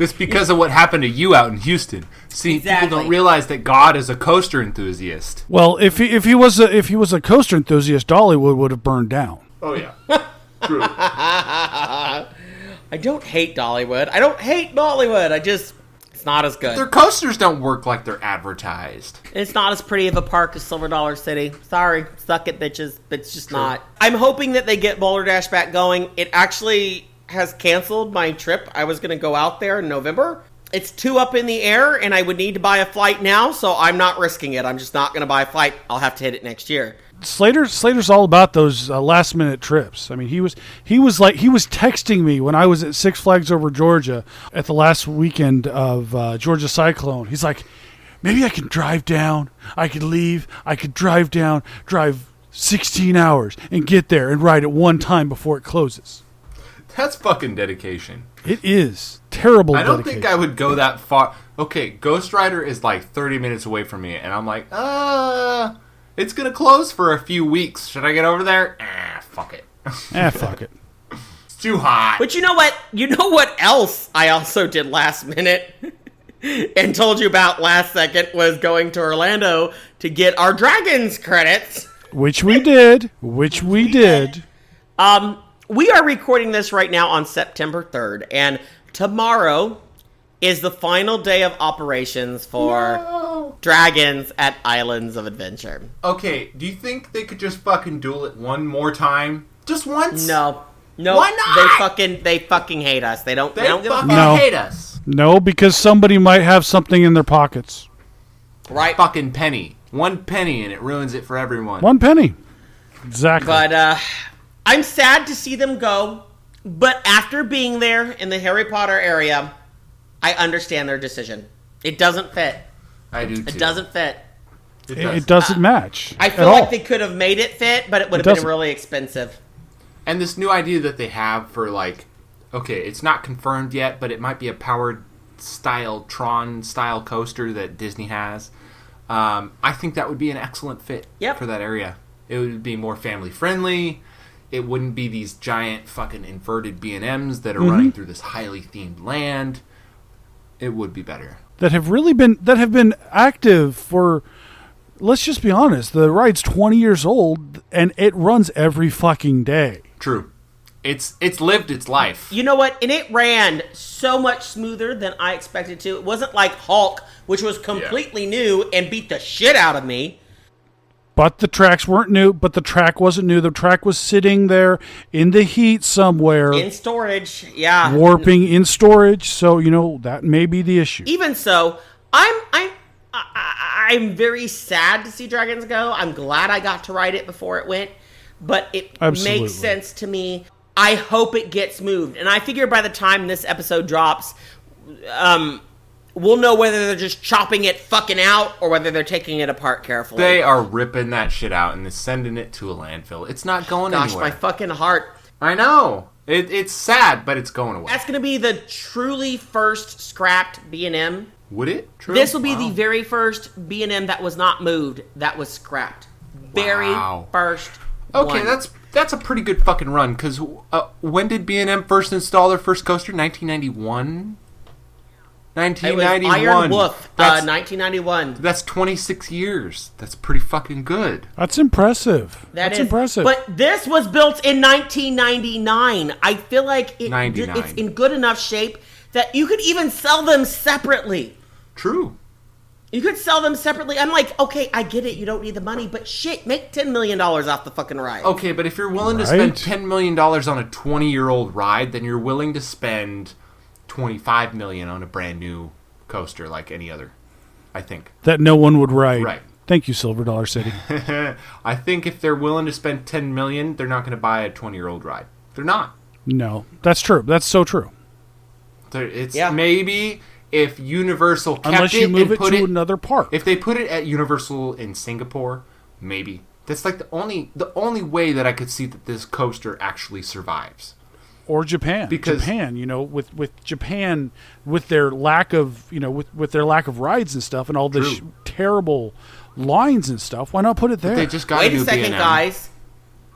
it's because of what happened to you out in Houston. See, exactly. People don't realize that God is a coaster enthusiast. Well, if he was a coaster enthusiast, Dollywood would have burned down. Oh yeah, true. I don't hate Dollywood. I don't hate Bollywood. It's not as good. Their coasters don't work like they're advertised. It's not as pretty of a park as Silver Dollar City. Sorry, suck it, bitches. It's just not. I'm hoping that they get Boulder Dash back going. It actually has canceled my trip. I was going to go out there in November. It's too up in the air, and I would need to buy a flight now, so I'm not risking it. I'm just not going to buy a flight. I'll have to hit it next year. Slater's all about those last minute trips. I mean, he was texting me when I was at Six Flags Over Georgia at the last weekend of Georgia Cyclone. He's like, maybe I can drive down. I could leave. I could drive down, drive 16 hours, and get there and ride at one time before it closes. That's fucking dedication. It is terrible. I don't dedication. think I would go that far. Okay, Ghost Rider is like 30 minutes away from me, and I'm like, it's gonna close for a few weeks. Should I get over there? Fuck it. Fuck it. It's too hot. But you know what? You know what else I also did last minute and told you about last second was going to Orlando to get our Dragons credits. Which we did. We are recording this right now on September 3rd, and tomorrow is the final day of operations for Dragons at Islands of Adventure. Okay, do you think they could just fucking duel it one more time? Just once? No. Why not? They fucking hate us. They don't hate us. No, because somebody might have something in their pockets. Right. Fucking penny. 1 penny and it ruins it for everyone. 1 penny. Exactly. But I'm sad to see them go, but after being there in the Harry Potter area, I understand their decision. It doesn't fit. I do too. It doesn't fit. It doesn't match. I feel like they could have made it fit, but it would have been really expensive. And this new idea that they have for okay, it's not confirmed yet, but it might be a powered style Tron style coaster that Disney has. I think that would be an excellent fit for that area. It would be more family friendly. It wouldn't be these giant fucking inverted B&Ms that are running through this highly themed land. It would be better. That have been active for, let's just be honest, the ride's 20 years old and it runs every fucking day. True. It's lived its life. You know what? And it ran so much smoother than I expected to. It wasn't like Hulk, which was completely new and beat the shit out of me. But the tracks weren't new, but the track wasn't new. The track was sitting there in the heat somewhere. In storage, yeah. Warping in storage, so, that may be the issue. Even so, I'm very sad to see Dragons go. I'm glad I got to ride it before it went, but it makes sense to me. I hope it gets moved. And I figure by the time this episode drops, we'll know whether they're just chopping it fucking out or whether they're taking it apart carefully. They are ripping that shit out and sending it to a landfill. It's not going anywhere. Gosh, my fucking heart. I know. It's sad, but it's going away. That's going to be the truly first scrapped B&M. Would it? True? This will be the very first B&M that was not moved, that was scrapped. Very first Okay, one. that's a pretty good fucking run, because when did B&M first install their first coaster? 1991? 1991. It was Iron Wolf, 1991. That's 26 years. That's pretty fucking good. That's impressive. That's impressive. But this was built in 1999. I feel like it's in good enough shape that you could even sell them separately. True. You could sell them separately. I'm like, okay, I get it. You don't need the money, but shit, make $10 million off the fucking ride. Okay, but if you're willing to spend $10 million on a 20-year-old ride, then you're willing to spend $25 million on a brand new coaster like any other, I think. That no one would ride. Right. Thank you, Silver Dollar City. I think if they're willing to spend $10 million, they're not going to buy a 20-year-old ride. They're not. No, that's true. That's so true. It's maybe if Universal kept unless you move and it put to another park. If they put it at Universal in Singapore, maybe. That's like the only way that I could see that this coaster actually survives. Or Japan. Because Japan, with Japan, with their lack of, with their lack of rides and stuff and all this terrible lines and stuff, why not put it there? They just got Wait a new second, B&M. guys.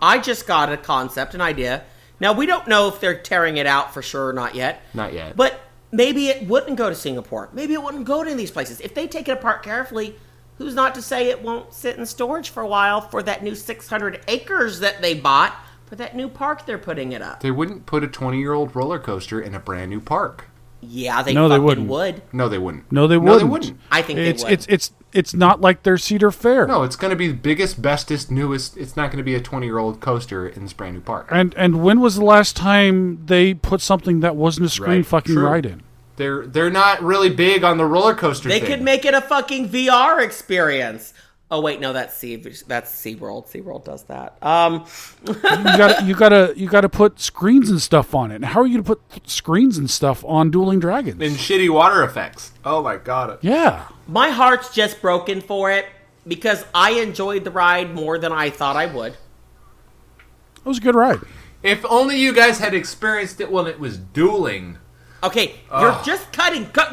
I just got a concept, an idea. Now, we don't know if they're tearing it out for sure or not yet. Not yet. But maybe it wouldn't go to Singapore. Maybe it wouldn't go to these places. If they take it apart carefully, who's not to say it won't sit in storage for a while for that new 600 acres that they bought for that new park they're putting it up? They wouldn't put a 20-year-old roller coaster in a brand new park. Yeah, they No, they fucking wouldn't. would. No, they wouldn't. No, they No, they wouldn't. wouldn't. I think they would. It's not like their Cedar Fair. No, it's going to be the biggest, bestest, newest. It's not going to be a 20-year-old coaster in this brand new park. And when was the last time they put something that wasn't a screen Right, fucking true. ride in? They're not really big on the roller coaster They thing. could make it a fucking VR experience. Oh wait, no, that's SeaWorld. SeaWorld does that. You gotta put screens and stuff on it. And how are you gonna put screens and stuff on Dueling Dragons? And shitty water effects. Oh my god. Yeah. My heart's just broken for it because I enjoyed the ride more than I thought I would. It was a good ride. If only you guys had experienced it when it was dueling. Okay, you're just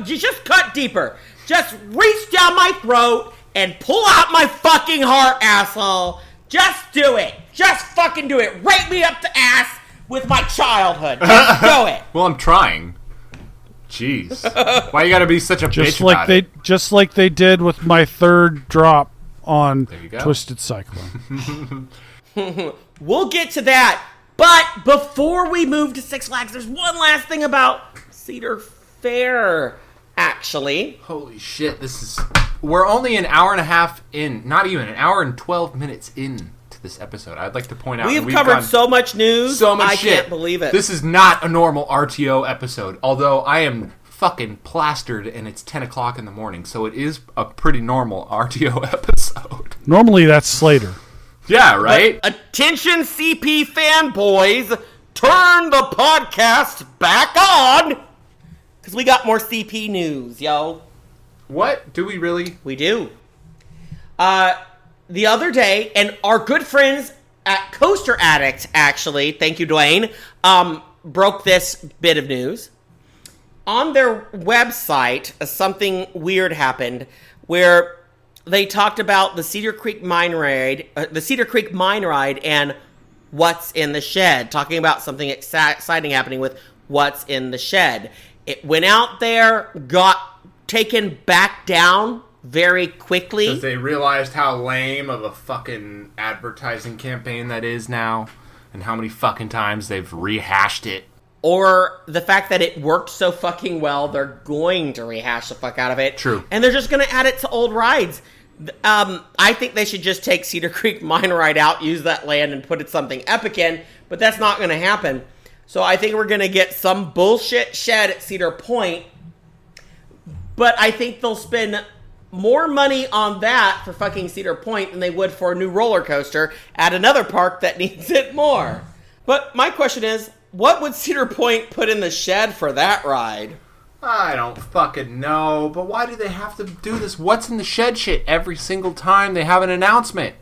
you just cut deeper. Just reach down my throat and pull out my fucking heart, asshole. Just do it. Just fucking do it. Rape me up the ass with my childhood. Just do it. Well, I'm trying. Jeez. Why you gotta be such a bitch about it? Just like they did with my third drop on There you go. Twisted Cyclone. We'll get to that. But before we move to Six Flags, there's one last thing about Cedar Fair, actually. Holy shit, we're only an hour and a half in, not even an hour and 12 minutes in to this episode. I'd like to point out We've covered so much news. so much I shit. can't believe it. This is not a normal RTO episode, although I am fucking plastered and it's 10 o'clock in the morning, so it is a pretty normal RTO episode. Normally that's Slater. Yeah, right? Attention CP fanboys, turn the podcast back on, because we got more CP news, yo. What? Do we really? We do. The other day, and our good friends at Coaster Addict, actually, thank you, Dwayne, broke this bit of news. On their website, something weird happened where they talked about the Cedar Creek Mine Ride, and what's in the shed, talking about something exciting happening with what's in the shed. It went out there, got taken back down very quickly. Because they realized how lame of a fucking advertising campaign that is now, and how many fucking times they've rehashed it. Or the fact that it worked so fucking well, they're going to rehash the fuck out of it. True. And they're just going to add it to old rides. I think they should just take Cedar Creek Mine Ride out, use that land, and put it something epic in, but that's not going to happen. So I think we're going to get some bullshit shed at Cedar Point, but I think they'll spend more money on that for fucking Cedar Point than they would for a new roller coaster at another park that needs it more. But my question is, what would Cedar Point put in the shed for that ride? I don't fucking know, but why do they have to do this what's in the shed shit every single time they have an announcement?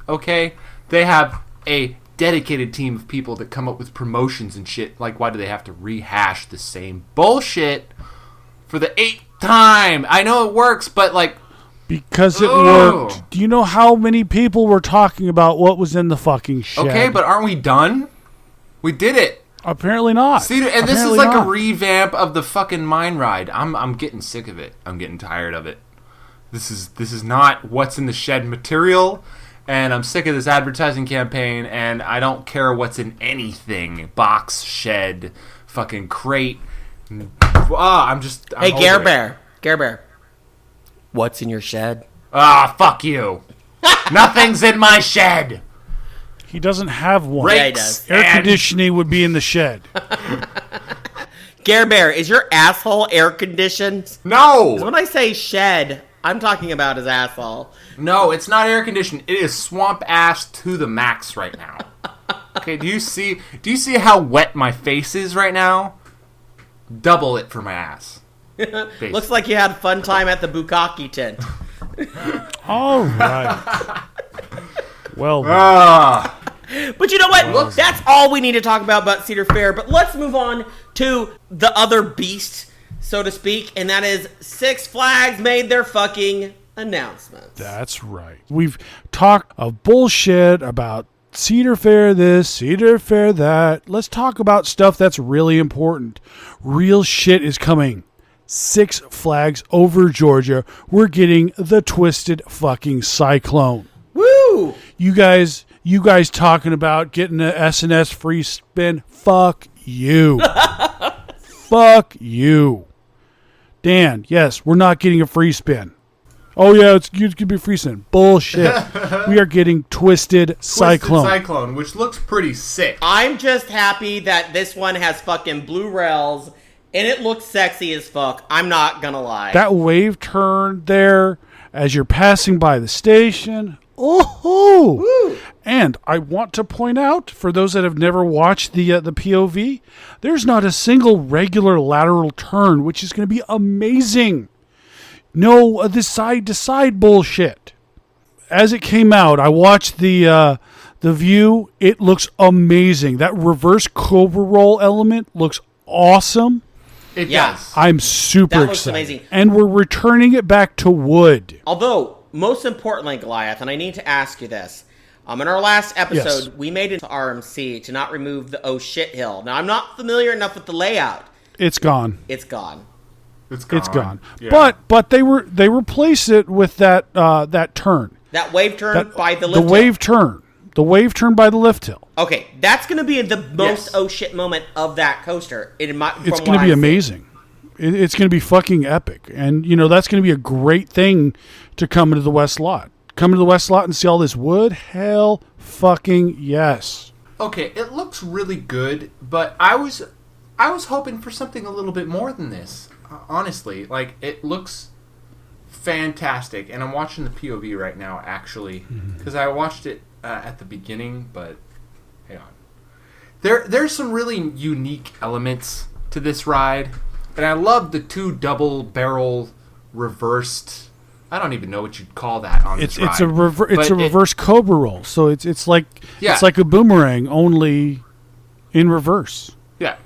Okay? They have a dedicated team of people that come up with promotions and shit. Like, why do they have to rehash the same bullshit for the 8th time? I know it works, but like... Because it worked. Do you know how many people were talking about what was in the fucking shed? Okay, but aren't we done? We did it. Apparently not. Cedar, and this is Apparently like not. a revamp of the fucking mine ride. I'm getting sick of it. I'm getting tired of it. This is not what's in the shed material, and I'm sick of this advertising campaign, and I don't care what's in anything. Box, shed, fucking crate. I'm Hey, over it. Garbear. What's in your shed? Fuck you. Nothing's in my shed. He doesn't have one. Yeah, he does. Air conditioning would be in the shed. Garbear, is your asshole air conditioned? No. When I say shed, I'm talking about his asshole. No, it's not air conditioned. It is swamp ass to the max right now. Okay, do you see how wet my face is right now? Double it for my ass. Looks like you had a fun time at the Bukkake tent. All right. Well, but you know what? That's all we need to talk about Cedar Fair. But let's move on to the other beast, so to speak, and that is Six Flags made their fucking announcements. That's right. We've talked of bullshit about Cedar Fair this, Cedar Fair that. Let's talk about stuff that's really important. Real shit is coming. Six Flags over Georgia. We're getting the Twisted fucking Cyclone. Woo! You guys talking about getting an S&S free spin? Fuck you. Fuck you. Dan, yes, we're not getting a free spin. Oh, yeah, it's going to be a free spin. Bullshit. We are getting Twisted Cyclone. Twisted Cyclone, which looks pretty sick. I'm just happy that this one has fucking blue rails, and it looks sexy as fuck. I'm not gonna lie. That wave turn there as you're passing by the station. Oh, Woo. And I want to point out, for those that have never watched the POV, there's not a single regular lateral turn, which is going to be amazing. No, this side-to-side bullshit. As it came out, I watched the view. It looks amazing. That reverse Cobra roll element looks awesome. It does. I'm super That looks excited. amazing. And we're returning it back to wood. Although, most importantly, Goliath, and I need to ask you this. In our last episode, Yes. we made it to RMC to not remove the oh shit hill. Now, I'm not familiar enough with the layout. It's gone. It's gone. It's gone. It's gone. Yeah. But they replaced it with that turn. That wave turn by the lift The wave turn. The wave turn by the lift hill. Okay, that's going to be the most Yes. oh shit moment of that coaster. It's going to be amazing. It's going to be fucking epic. And, that's going to be a great thing to come into the West Lot. Come into the West Lot and see all this wood? Hell fucking yes. Okay, it looks really good, but I was hoping for something a little bit more than this. Honestly, it looks fantastic, and I'm watching the POV right now, actually, because I watched it at the beginning, but hang on. There's some really unique elements to this ride, and I love the two double barrel reversed. I don't even know what you'd call that on this ride. It's a reverse Cobra roll, so it's like a boomerang, only in reverse. Yeah.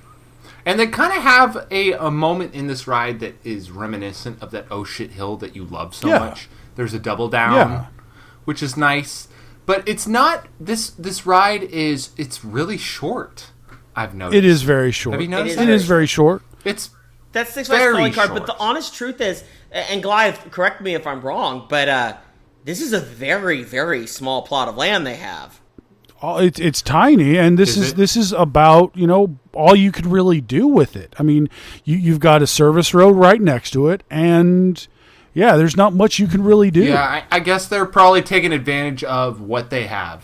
And they kind of have a moment in this ride that is reminiscent of that oh shit hill that you love so much. There's a double down, which is nice. But it's not, this ride it's really short, I've noticed. It is very short. Have you noticed It is very short. It's That's Six Flags very calling card, short. but the honest truth is, and Goliath, correct me if I'm wrong, but this is a very, very small plot of land they have. Oh, it's tiny, and this is about all you could really do with it. I mean, you've got a service road right next to it, and there's not much you can really do. Yeah, I guess they're probably taking advantage of what they have.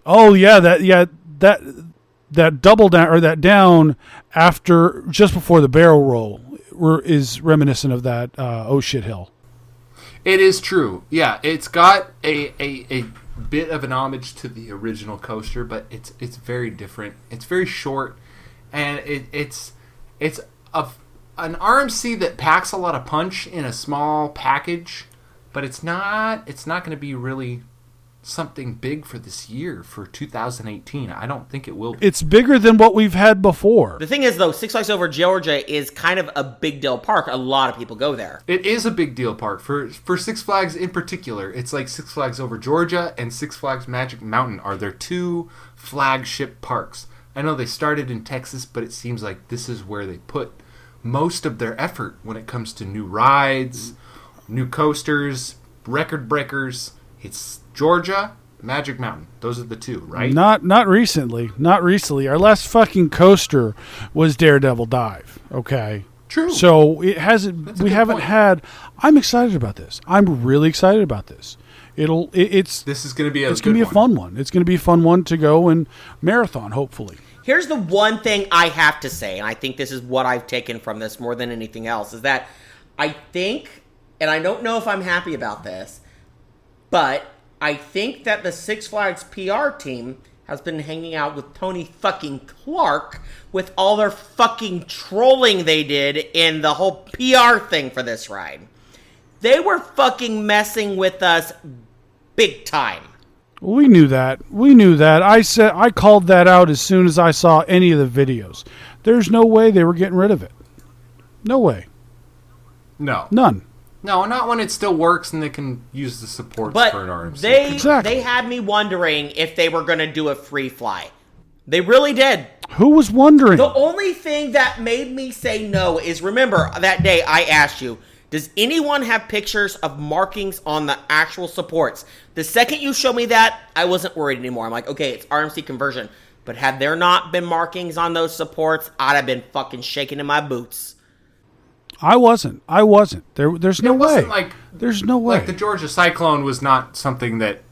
Oh yeah, that double down or that down after just before the barrel roll is reminiscent of that oh shit hill. It is true. Yeah, it's got a bit of an homage to the original coaster, but it's very different. It's very short, and it's an RMC that packs a lot of punch in a small package, but it's not going to be really something big for this year, for 2018. I don't think it will be. It's bigger than what we've had before. The thing is, though, Six Flags Over Georgia is kind of a big deal park. A lot of people go there. It is a big deal park for Six Flags in particular. It's like Six Flags Over Georgia and Six Flags Magic Mountain are their two flagship parks. I know they started in Texas, but it seems like this is where they put most of their effort when it comes to new rides, new coasters, record breakers. It's Georgia, Magic Mountain. Those are the two, right? Not recently. Not recently. Our last fucking coaster was Daredevil Dive. Okay. True. So it hasn't. That's a We good haven't point. had. I'm excited about this. I'm really excited about this. This is going to be it's going to be a fun one. It's going to be a fun one to go and marathon. Hopefully. Here's the one thing I have to say, and I think this is what I've taken from this more than anything else, is that I think and I don't know if I'm happy about this, but I think that the Six Flags PR team has been hanging out with Tony fucking Clark with all their fucking trolling they did in the whole PR thing for this ride. They were fucking messing with us big time. We knew that. I called that out as soon as I saw any of the videos. There's no way they were getting rid of it. No way. No. None. No, not when it still works and they can use the supports But for an RMC. they had me wondering if they were going to do a free fly. They really did. Who was wondering? The only thing that made me say no is, remember that day I asked you, does anyone have pictures of markings on the actual supports? The second you showed me that, I wasn't worried anymore. I'm like, okay, it's RMC conversion. But had there not been markings on those supports, I'd have been fucking shaking in my boots. I wasn't. There's no way. There's no way. Like the Georgia Cyclone was not something that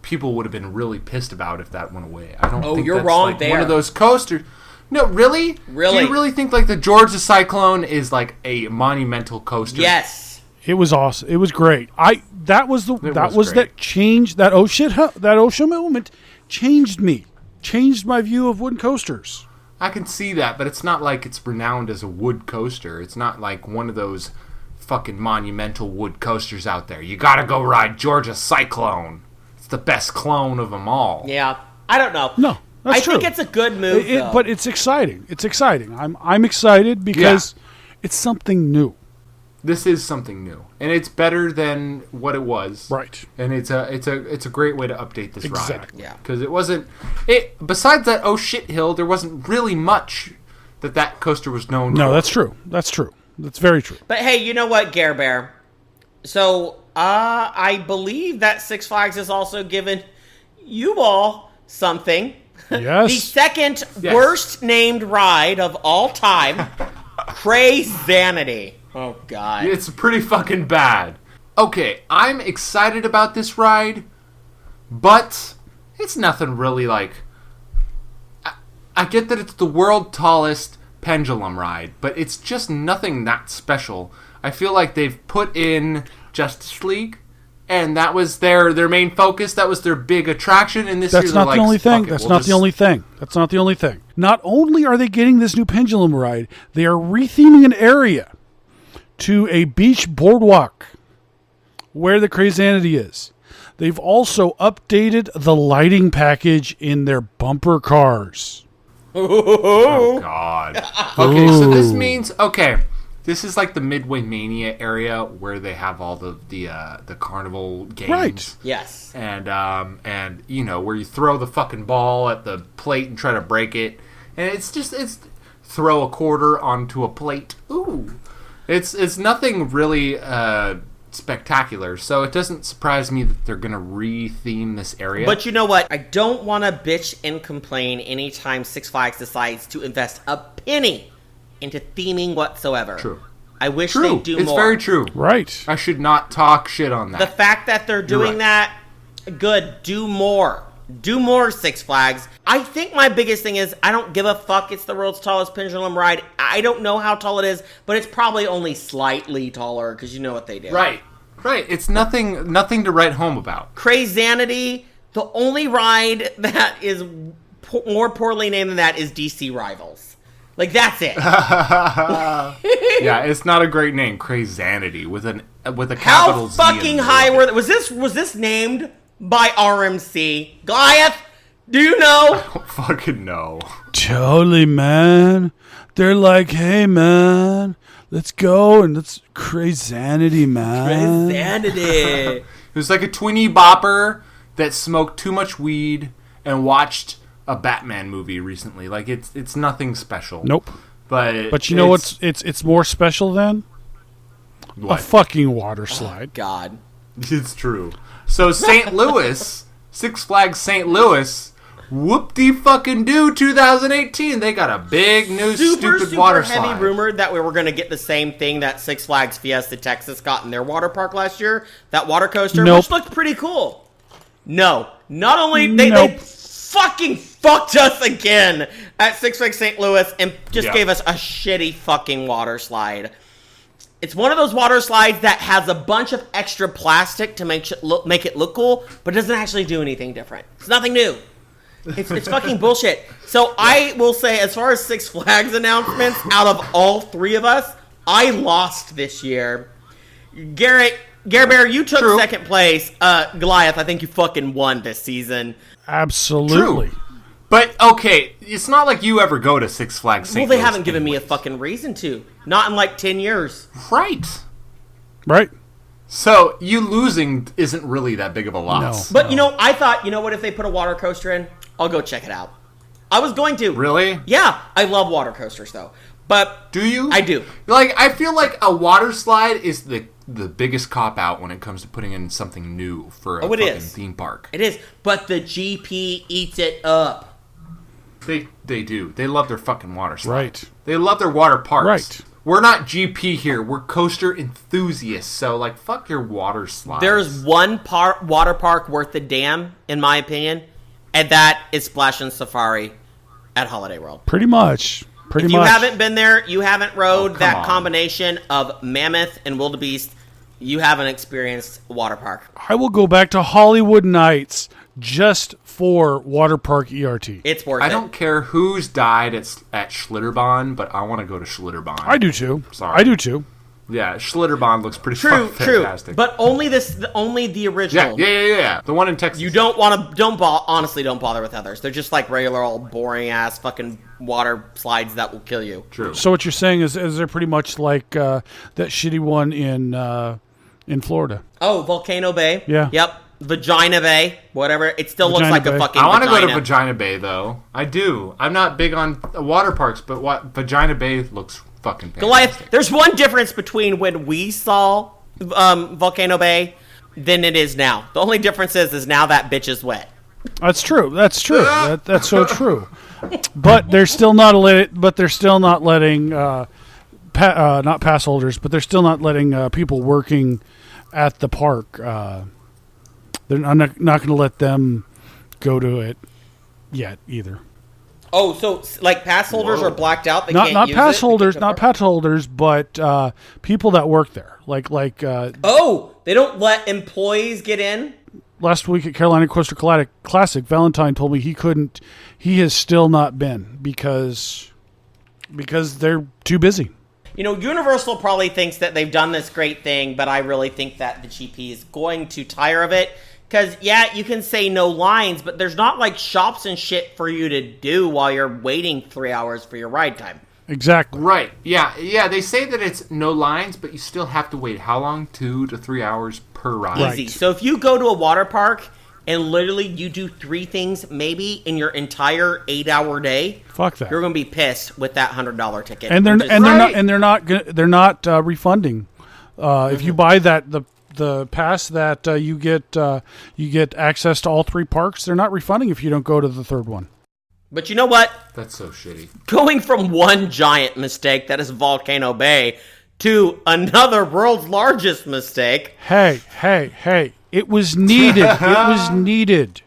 people would have been really pissed about if that went away. I don't think you're that's wrong like there. one of those coasters. No, really? Really? Do you really think like the Georgia Cyclone is like a monumental coaster? Yes. It was awesome. It was great. That was great. that change that OSHA moment changed me. Changed my view of wooden coasters. I can see that, but it's not like it's renowned as a wood coaster. It's not like one of those fucking monumental wood coasters out there. You gotta go ride Georgia Cyclone. It's the best clone of them all. Yeah. I don't know. No, that's true. I think it's a good move, though. But it's exciting. It's exciting. I'm excited because it's something new. This is something new, and it's better than what it was. Right. And it's a great way to update this ride. Exactly. Yeah. Because it wasn't. Besides that oh shit hill, there wasn't really much that coaster was known for. No, that's true. That's true. That's very true. But hey, you know what, Garbear? So, I believe that Six Flags has also given you all something. Yes. The second worst named ride of all time, Crazanity. Oh, God. It's pretty fucking bad. Okay, I'm excited about this ride, but it's nothing really like... I get that it's the world's tallest pendulum ride, but it's just nothing that special. I feel like they've put in Justice League, and that was their main focus. That was their big attraction, and this year they're like, That's not the only thing. That's not the only thing. Not only are they getting this new pendulum ride, they are retheming an area to a beach boardwalk where the Crazanity is. They've also updated the lighting package in their bumper cars. Oh, God. Okay, so this means... Okay, this is like the Midway Mania area where they have all the carnival games. Right. Yes. And you know, where you throw the fucking ball at the plate and try to break it. And it's throw a quarter onto a plate. Ooh. It's nothing really spectacular, so it doesn't surprise me that they're going to re-theme this area. But you know what? I don't want to bitch and complain anytime Six Flags decides to invest a penny into theming whatsoever. True. I wish they'd do it's more. very true. Right. I should not talk shit on that. The fact that they're doing that, good. Do more. Do more, Six Flags. I think my biggest thing is I don't give a fuck. It's the world's tallest pendulum ride. I don't know how tall it is, but it's probably only slightly taller because you know what they do. Right. It's nothing to write home about. Crazanity, the only ride that is more poorly named than that is DC Rivals. Like, that's it. Yeah, it's not a great name. Crazanity with a capital How Z. fucking high were was this named by RMC? Goliath, do you know? I don't fucking know. Totally, man. They're like, hey, man, let's go and let's Crazanity, man. Crazanity. It was like a twinny bopper that smoked too much weed and watched a Batman movie recently. Like, it's nothing special. Nope. But you know what's it's more special than? What? A fucking water slide. God. It's true. So St. Louis, Six Flags St. Louis, whoop-de-fucking-do 2018. They got a big new stupid water slide. Heavy rumored that we were going to get the same thing that Six Flags Fiesta Texas got in their water park last year. That water coaster, which looked pretty cool. No. Not only they fucking fucked us again at Six Flags St. Louis and just gave us a shitty fucking water slide. It's one of those water slides that has a bunch of extra plastic to make it look cool, but doesn't actually do anything different. It's nothing new. It's fucking bullshit. So I will say, as far as Six Flags announcements, out of all three of us, I lost this year. Garbear, you took second place. Goliath, I think you fucking won this season. Absolutely. True. But, okay, it's not like you ever go to Six Flags St. Well, they Louis haven't given me a anyways. fucking reason to. Not in like 10 years. Right. Right. So, you losing isn't really that big of a loss. No. But, I thought, what, if they put a water coaster in, I'll go check it out. I was going to. Really? Yeah, I love water coasters, though. But Do you? I do. Like, I feel like a water slide is the biggest cop-out when it comes to putting in something new for a fucking theme park. It is. But the GP eats it up. They do. They love their fucking water slides. Right. They love their water parks. Right. We're not GP here. We're coaster enthusiasts. So, like, fuck your water slides. There's one water park worth the damn, in my opinion, and that is Splash and Safari at Holiday World. Pretty much. If you haven't been there, you haven't rode that on. combination of Mammoth and Wildebeest, you haven't experienced a water park. I will go back to Hollywood Nights just for water park ERT. It's worth it. I don't care who's died at Schlitterbahn, but I want to go to Schlitterbahn. I do too. Sorry. I do too. Yeah, Schlitterbahn looks pretty True, fantastic. but only the original. Yeah. The one in Texas. You don't honestly don't bother with others. They're just like regular old boring ass fucking water slides that will kill you. True. So what you're saying is they're pretty much like that shitty one in Florida. Oh, Volcano Bay. Yeah. Yep. Vagina Bay. Whatever. It still looks Vagina like Bay. a fucking I want to go to vagina. Vagina Bay, though. I do. I'm not big on water parks, but Vagina Bay looks fucking fantastic. Goliath, there's one difference between when we saw Volcano Bay than it is now. The only difference is now that bitch is wet. That's true. That's true. That's so true. But they're still not letting not pass holders, but they're still not letting people working at the park. I'm not going to let them go to it yet either. Oh, so like pass holders are blacked out. They Not can't not use pass it holders, because not of- pass holders, but people that work there. Like Oh, they don't let employees get in. last week at Carolina Coaster Classic, Valentine told me he has still not been because they're too busy. Universal probably thinks that they've done this great thing, but I really think that the GP is going to tire of it. Because, yeah, you can say no lines, but there's not, like, shops and shit for you to do while you're waiting 3 hours for your ride time. Exactly. Right. Yeah. They say that it's no lines, but you still have to wait how long? 2 to 3 hours per ride. Right. Easy. So if you go to a water park and literally you do 3 things maybe in your entire 8-hour day, Fuck that. you're going to be pissed with that $100 ticket. And they're Right. not refunding. If you buy the pass that you get access to all 3 parks, they're not refunding if you don't go to the 3rd one. But you know what? That's so shitty. Going from one giant mistake, that is Volcano Bay, to another world's largest mistake. Hey. It was needed.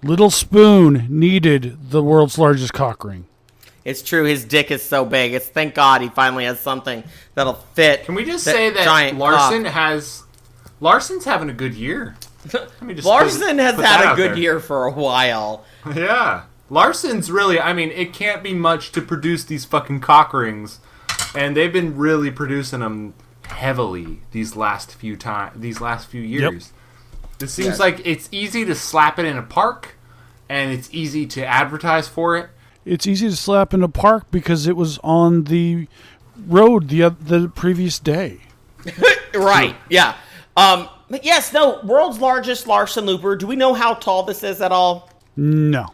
Little Spoon needed the world's largest cock ring. It's true, his dick is so big. It's thank God he finally has something that'll fit. Can we just say that giant Larson's having a good year? Let me just Larson has put that had a out good there. year for a while. Yeah. Larson's really, it can't be much to produce these fucking cock rings. And they've been really producing them heavily these last few years. It seems like it's easy to slap it in a park, and it's easy to advertise for it. It's easy to slap in a park because it was on the road the previous day. Right, yeah. But yes, no, world's largest Larson Looper. Do we know how tall this is at all? No.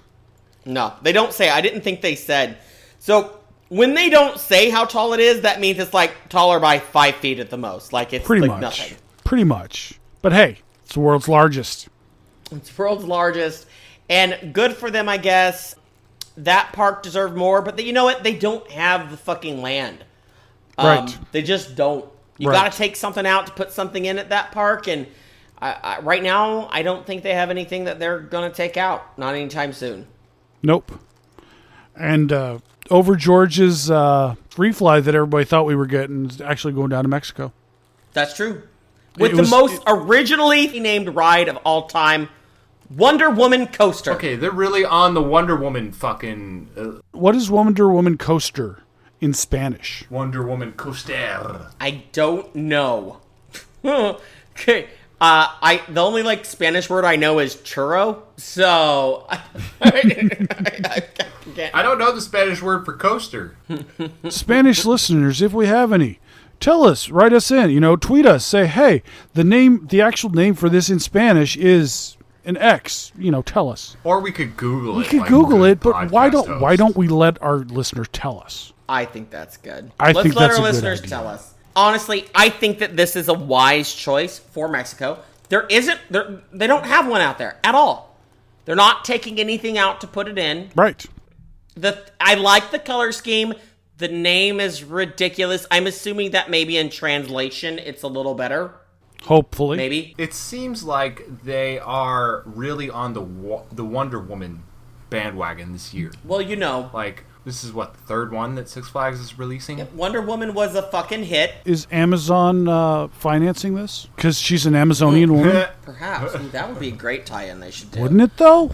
No, they don't say. I didn't think they said. So when they don't say how tall it is, that means it's like taller by 5 feet at the most. Like it's Pretty like much. nothing. Pretty much. But hey, it's the world's largest. It's the world's largest. And good for them, I guess. That park deserved more. But you know what? They don't have the fucking land. Right. They just don't. You Right. got to take something out to put something in at that park. And right now, I don't think they have anything that they're going to take out. Not anytime soon. Nope. And over George's free fly that everybody thought we were getting is actually going down to Mexico. That's true. With the most originally named ride of all time, Wonder Woman coaster. Okay, they're really on the Wonder Woman fucking... What is Wonder Woman coaster in Spanish? Wonder Woman coaster. I don't know. Okay. The only like Spanish word I know is churro. So I don't know the Spanish word for coaster. Spanish listeners, if we have any, tell us, write us in, tweet us, say, hey, the actual name for this in Spanish is an X. Tell us. Or we could Google it. We could Google it, but why don't we let our listeners tell us? I think that's good. Let's let our listeners tell us. Honestly, I think that this is a wise choice for Mexico. They don't have one out there at all. They're not taking anything out to put it in. Right. I like the color scheme. The name is ridiculous. I'm assuming that maybe in translation it's a little better. Hopefully. Maybe. It seems like they are really on the Wonder Woman bandwagon this year. Well, Like, this is what, the third one that Six Flags is releasing? Wonder Woman was a fucking hit. Is Amazon financing this? Because she's an Amazonian woman? Perhaps. Ooh, that would be a great tie-in they should do. Wouldn't it, though?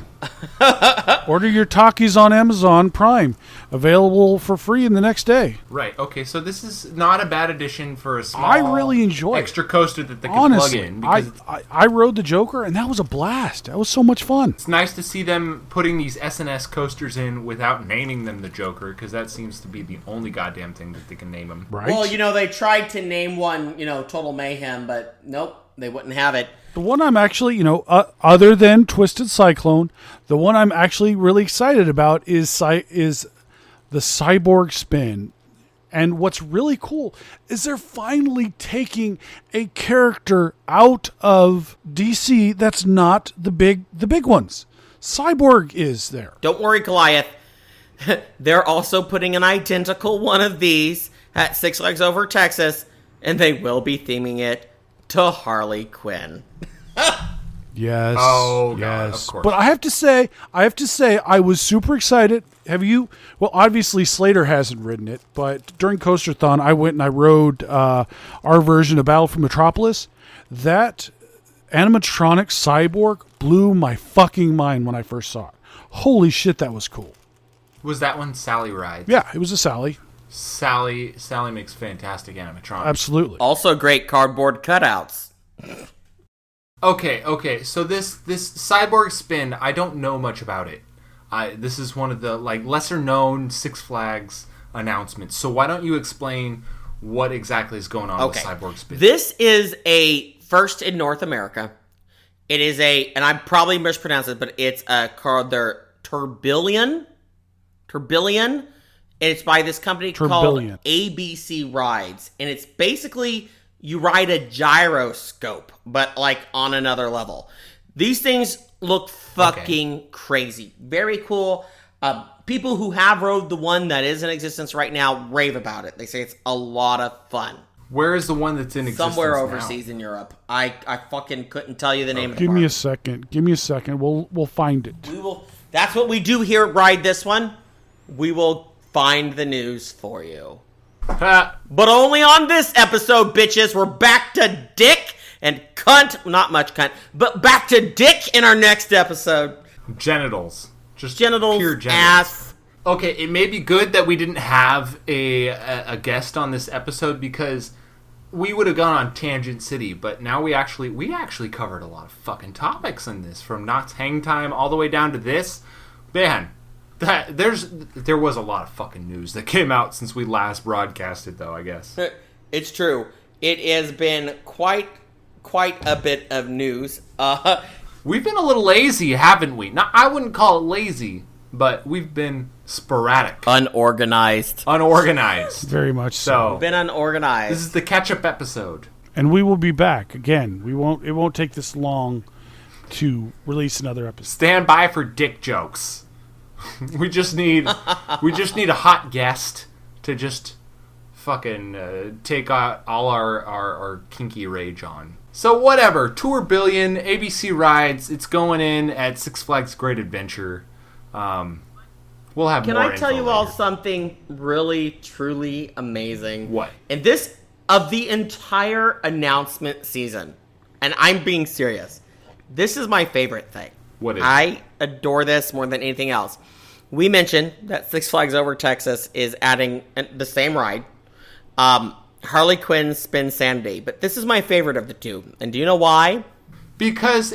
Order your Takis on Amazon Prime. Available for free in the next day. Right, okay, so this is not a bad addition for a small... I really enjoy extra coaster that they can Honestly, plug in. Because I rode the Joker, and that was a blast. That was so much fun. it's nice to see them putting these SNS coasters in without naming them the Joker, because that seems to be the only goddamn thing that they can name them. Right? Well, they tried to name one, Total Mayhem, but nope, they wouldn't have it. The one I'm actually, other than Twisted Cyclone, the one I'm actually really excited about is the Cyborg Spin. And what's really cool is they're finally taking a character out of DC that's not the big ones. Cyborg is there. Don't worry, Goliath. They're also putting an identical one of these at Six Flags Over Texas, and they will be theming it to Harley Quinn. Yes. Oh, God, yes. of course. But I have to say, I was super excited. Have you? Well, obviously Slater hasn't ridden it, but during Coaster-thon, I went and I rode our version of Battle for Metropolis. That animatronic cyborg blew my fucking mind when I first saw it. Holy shit, that was cool. Was that one Sally rides? Yeah, it was a Sally. Sally makes fantastic animatronics. Absolutely. Also great cardboard cutouts. Okay, so this Cyborg Spin, I don't know much about it. This is one of the lesser known Six Flags announcements. So why don't you explain what exactly is going on with Cyborg Spin? This is a first in North America. It is and I probably mispronounced it, but it's called their Tourbillon. And it's by this company called ABC Rides. And it's basically you ride a gyroscope, but on another level. These things look fucking crazy. Very cool. People who have rode the one that is in existence right now rave about it. They say it's a lot of fun. Where is the one that's in existence Somewhere now? overseas in Europe. I fucking couldn't tell you the name of the Give me a park. second. We'll find it. That's what we do here at Ride This One. We will find the news for you. But only on this episode, bitches. We're back to dick and cunt. Not much cunt, but back to dick in our next episode. Genitals. Just genitals, pure genitals. ass. Okay, it may be good that we didn't have a guest on this episode because we would have gone on Tangent City, but now we actually covered a lot of fucking topics in this, from Knott's Hangtime all the way down to this. Man, there was a lot of fucking news that came out since we last broadcasted, though, I guess. It's true. It has been quite a bit of news. We've been a little lazy, haven't we? Now, I wouldn't call it lazy, but we've been sporadic. Unorganized. Very much so. Been unorganized. This is the catch-up episode. And we will be back again. It won't take this long to release another episode. Stand by for dick jokes. we just need a hot guest to just fucking take out all our kinky rage on. So whatever, Tourbillon, ABC Rides, it's going in at Six Flags Great Adventure. We'll have Can more I tell info you all later. something really, truly amazing? What? And this of the entire announcement season, and I'm being serious, this is my favorite thing. What is I adore this more than anything else. We mentioned that Six Flags Over Texas is adding the same ride, Harley Quinn Spin Sanity, but this is my favorite of the two. And do you know why? Because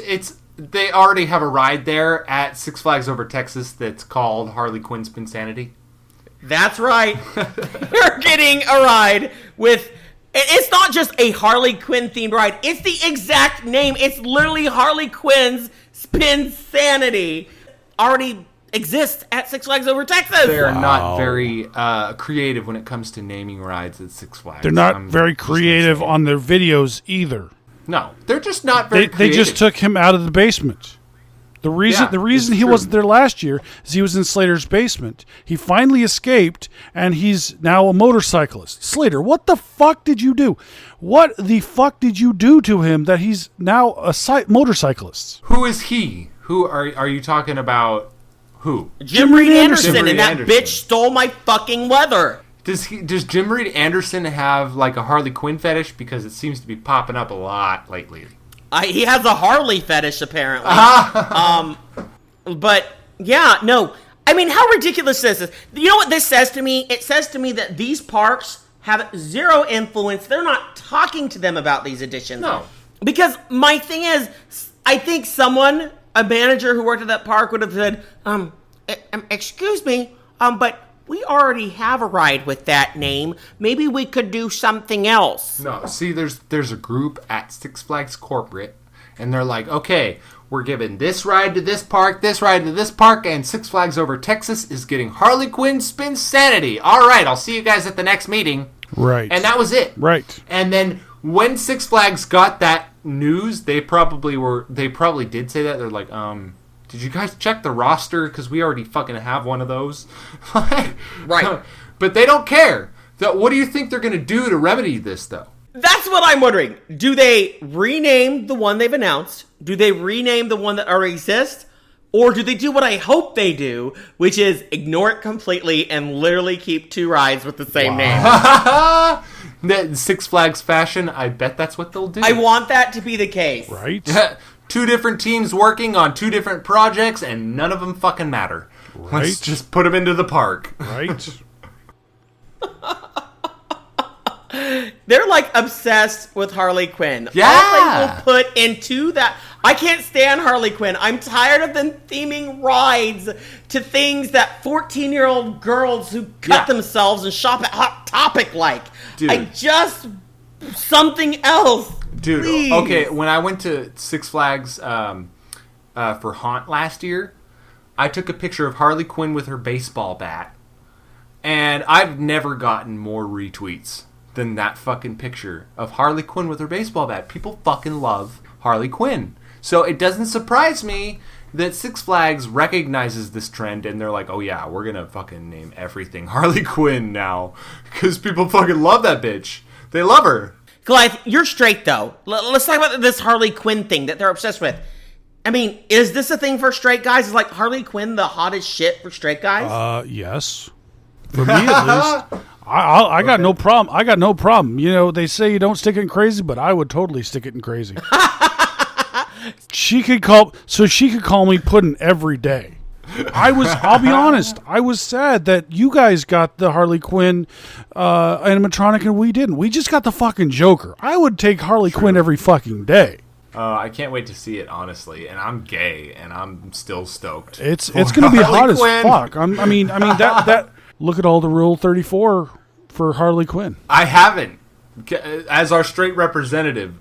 they already have a ride there at Six Flags Over Texas that's called Harley Quinn Spin Sanity. That's right. You're getting a ride with... It's not just a Harley Quinn themed ride. It's the exact name. It's literally Harley Quinn's Spin Sanity. Already exists at Six Flags Over Texas. They're not very creative when it comes to naming rides at Six Flags. They're not very creative on their videos either. No, they're just not very They creative. just took him out of the basement. The reason he wasn't there last year is he was in Slater's basement. He finally escaped, and he's now a motorcyclist. Slater, what the fuck did you do? What the fuck did you do to him that he's now a motorcyclist? Who is he? Who are you talking about? Who? Jim Reed Anderson, Jim Reed and that Anderson. bitch stole my fucking weather. Does Jim Reed Anderson have like a Harley Quinn fetish? Because it seems to be popping up a lot lately. He has a Harley fetish, apparently. But, yeah, no. I mean, how ridiculous is this? You know what this says to me? It says to me that these parks have zero influence. They're not talking to them about these additions. No. Because my thing is, I think a manager who worked at that park would have said, excuse me, but we already have a ride with that name. Maybe we could do something else. No, see, there's a group at Six Flags Corporate, and they're like, okay, we're giving this ride to this park, and Six Flags Over Texas is getting Harley Quinn Spin Sanity. All right, I'll see you guys at the next meeting. Right. And that was it. Right. And then when Six Flags got that news, they probably did say that. They're like, did you guys check the roster? Because we already fucking have one of those. Right. But they don't care. What do you think they're going to do to remedy this, though? That's what I'm wondering. Do they rename the one they've announced? Do they rename the one that already exists? Or do they do what I hope they do, which is ignore it completely and literally keep two rides with the same name? That Six Flags fashion, I bet that's what they'll do. I want that to be the case. Right? Two different teams working on two different projects, and none of them fucking matter. Right. Let's just put them into the park. Right? They're like obsessed with Harley Quinn. Yeah. All they will put into that. I can't stand Harley Quinn. I'm tired of them theming rides to things that 14-year-old girls who cut themselves and shop at Hot Topic like. Dude. Something else. Dude, please. Okay, when I went to Six Flags for Haunt last year, I took a picture of Harley Quinn with her baseball bat, and I've never gotten more retweets than that fucking picture of Harley Quinn with her baseball bat. People fucking love Harley Quinn. So it doesn't surprise me that Six Flags recognizes this trend, and they're like, oh yeah, we're gonna fucking name everything Harley Quinn now, because people fucking love that bitch. They love her. Goliath, you're straight, though. Let's talk about this Harley Quinn thing that they're obsessed with. I mean, is this a thing for straight guys? Is like Harley Quinn the hottest shit for straight guys? Yes. For me, at least. I got no problem. I got no problem. You know, they say you don't stick it in crazy, but I would totally stick it in crazy. She could call me Puddin' every day. I'll be honest, I was sad that you guys got the Harley Quinn animatronic and we didn't. We just got the fucking Joker. I would take Harley Quinn every fucking day. I can't wait to see it, honestly. And I'm gay, and I'm still stoked. It's going to be hot as fuck. I mean that. Look at all the Rule 34 for Harley Quinn. I haven't. As our straight representative,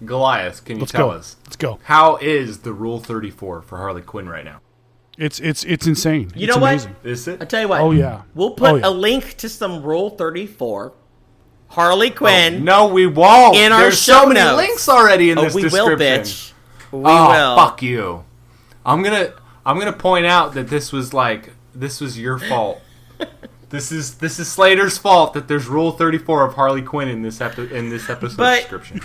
Goliath, can you tell us? Let's go. How is the Rule 34 for Harley Quinn right now? It's insane. You it's know amazing. what? Is it? I tell you what. Oh yeah. We'll put a link to some Rule 34 Harley Quinn. No, we won't. In our There's show so many notes. links already in this we description. will, bitch. We will. Fuck you. I'm gonna point out that this was your fault. This is Slater's fault that there's Rule 34 of Harley Quinn in this episode description.